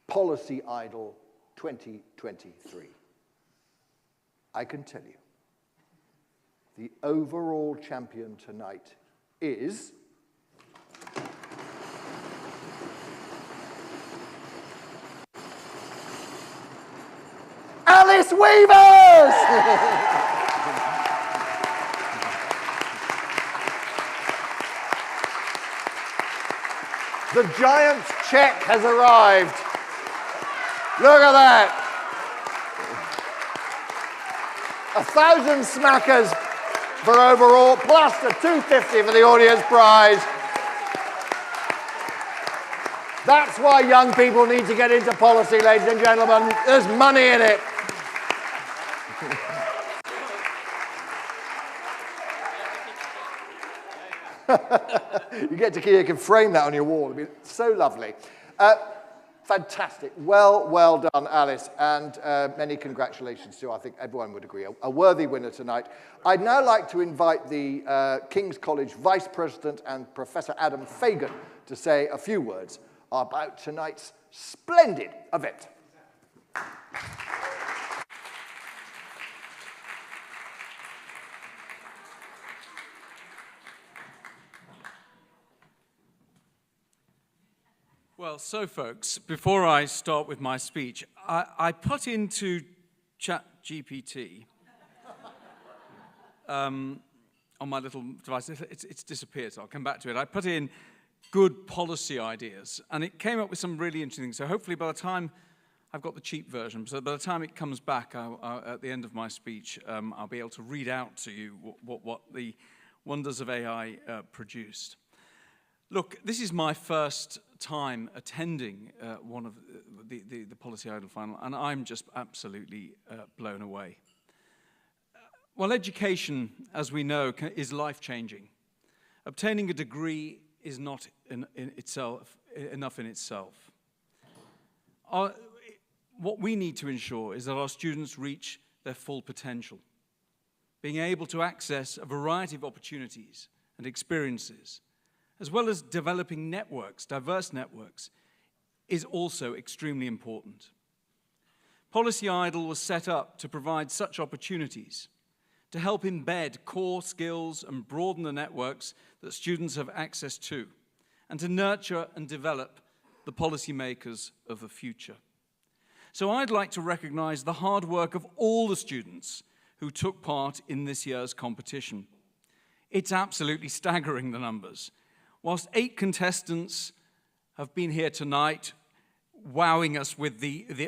Policy Idol 2023? I can tell you, the overall champion tonight is Alice Weavers! The giant check has arrived. Look at that. 1,000 smackers for overall, plus the $250 for the audience prize. That's why young people need to get into policy, ladies and gentlemen. There's money in it. You can frame that on your wall. It'd be so lovely. Fantastic. Well done, Alice, and many congratulations to you. I think everyone would agree. A worthy winner tonight. I'd now like to invite the King's College Vice President and Professor Adam Fagan to say a few words about tonight's splendid event. Well, so folks, before I start with my speech, I put into ChatGPT on my little device. It's disappeared, so I'll come back to it. I put in good policy ideas, and it came up with some really interesting things. So hopefully by the time, I've got the cheap version, so by the time it comes back at the end of my speech, I'll be able to read out to you what the wonders of AI produced. Look, this is my first time attending one of the Policy Idol final, and I'm just absolutely blown away. Well, education, as we know, is life-changing. Obtaining a degree is not enough in itself. What we need to ensure is that our students reach their full potential, being able to access a variety of opportunities and experiences, as well as developing networks, diverse networks, is also extremely important. Policy Idol was set up to provide such opportunities, to help embed core skills and broaden the networks that students have access to, and to nurture and develop the policymakers of the future. So I'd like to recognize the hard work of all the students who took part in this year's competition. It's absolutely staggering, the numbers. Whilst 8 contestants have been here tonight, wowing us with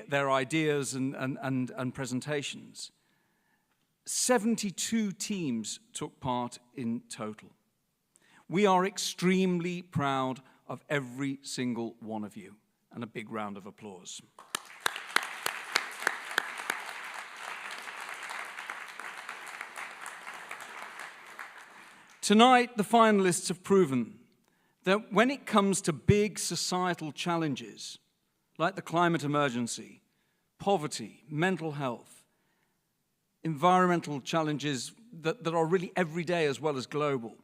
their ideas and presentations, 72 teams took part in total. We are extremely proud of every single one of you, and a big round of applause. Tonight, the finalists have proven that when it comes to big societal challenges, like the climate emergency, poverty, mental health, environmental challenges that are really everyday as well as global,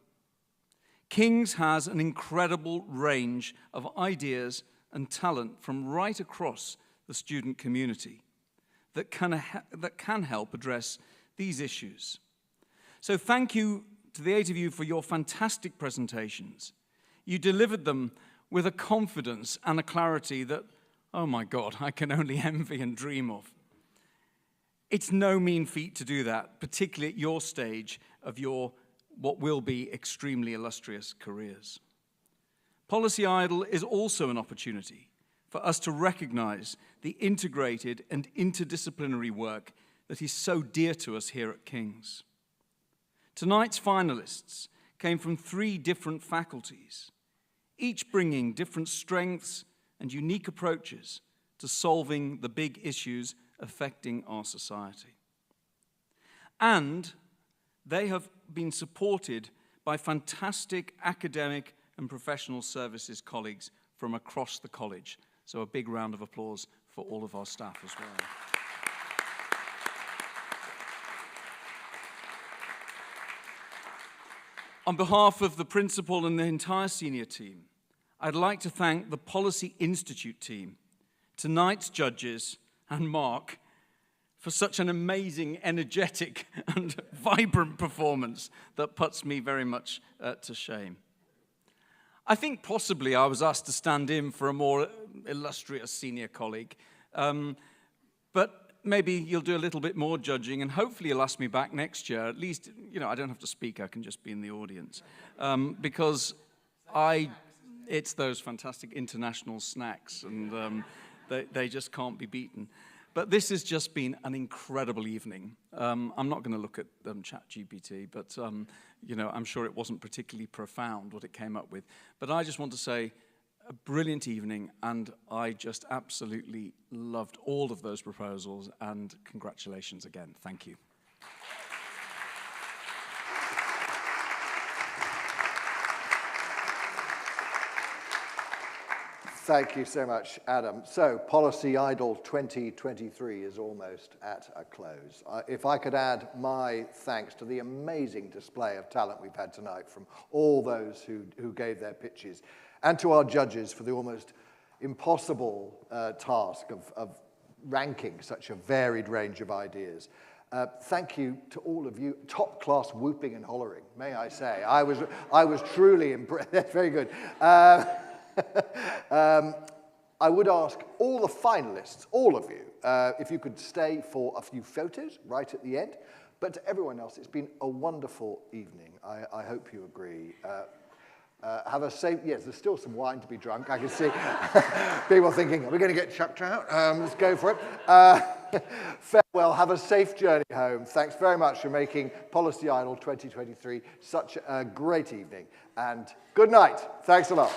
King's has an incredible range of ideas and talent from right across the student community that can help address these issues. So thank you to the 8 of you for your fantastic presentations. You delivered them with a confidence and a clarity that, oh my God, I can only envy and dream of. It's no mean feat to do that, particularly at your stage of your what will be extremely illustrious careers. Policy Idol is also an opportunity for us to recognize the integrated and interdisciplinary work that is so dear to us here at King's. Tonight's finalists came from 3 different faculties, each bringing different strengths and unique approaches to solving the big issues affecting our society. And they have been supported by fantastic academic and professional services colleagues from across the college. So a big round of applause for all of our staff as well. On behalf of the principal and the entire senior team, I'd like to thank the Policy Institute team, tonight's judges, and Mark for such an amazing, energetic, and vibrant performance that puts me very much to shame. I think possibly I was asked to stand in for a more illustrious senior colleague, but maybe you'll do a little bit more judging, and hopefully you'll ask me back next year. At least, you know, I don't have to speak, I can just be in the audience, because it's those fantastic international snacks, and they just can't be beaten. But this has just been an incredible evening. I'm not going to look at ChatGPT, but you know, I'm sure it wasn't particularly profound what it came up with. But I just want to say, a brilliant evening, and I just absolutely loved all of those proposals, and congratulations again. Thank you. Thank you so much, Adam. So, Policy Idol 2023 is almost at a close. If I could add my thanks to the amazing display of talent we've had tonight from all those who gave their pitches, and to our judges for the almost impossible task of ranking such a varied range of ideas. Thank you to all of you. Top-class whooping and hollering, may I say. I was truly impressed. That's very good. I would ask all the finalists, all of you, if you could stay for a few photos right at the end. But to everyone else, it's been a wonderful evening. I hope you agree. Have a safe, yes, there's still some wine to be drunk. I can see people thinking, are we going to get chucked out? Let's go for it. Farewell, have a safe journey home. Thanks very much for making Policy Idol 2023 such a great evening. And good night. Thanks a lot.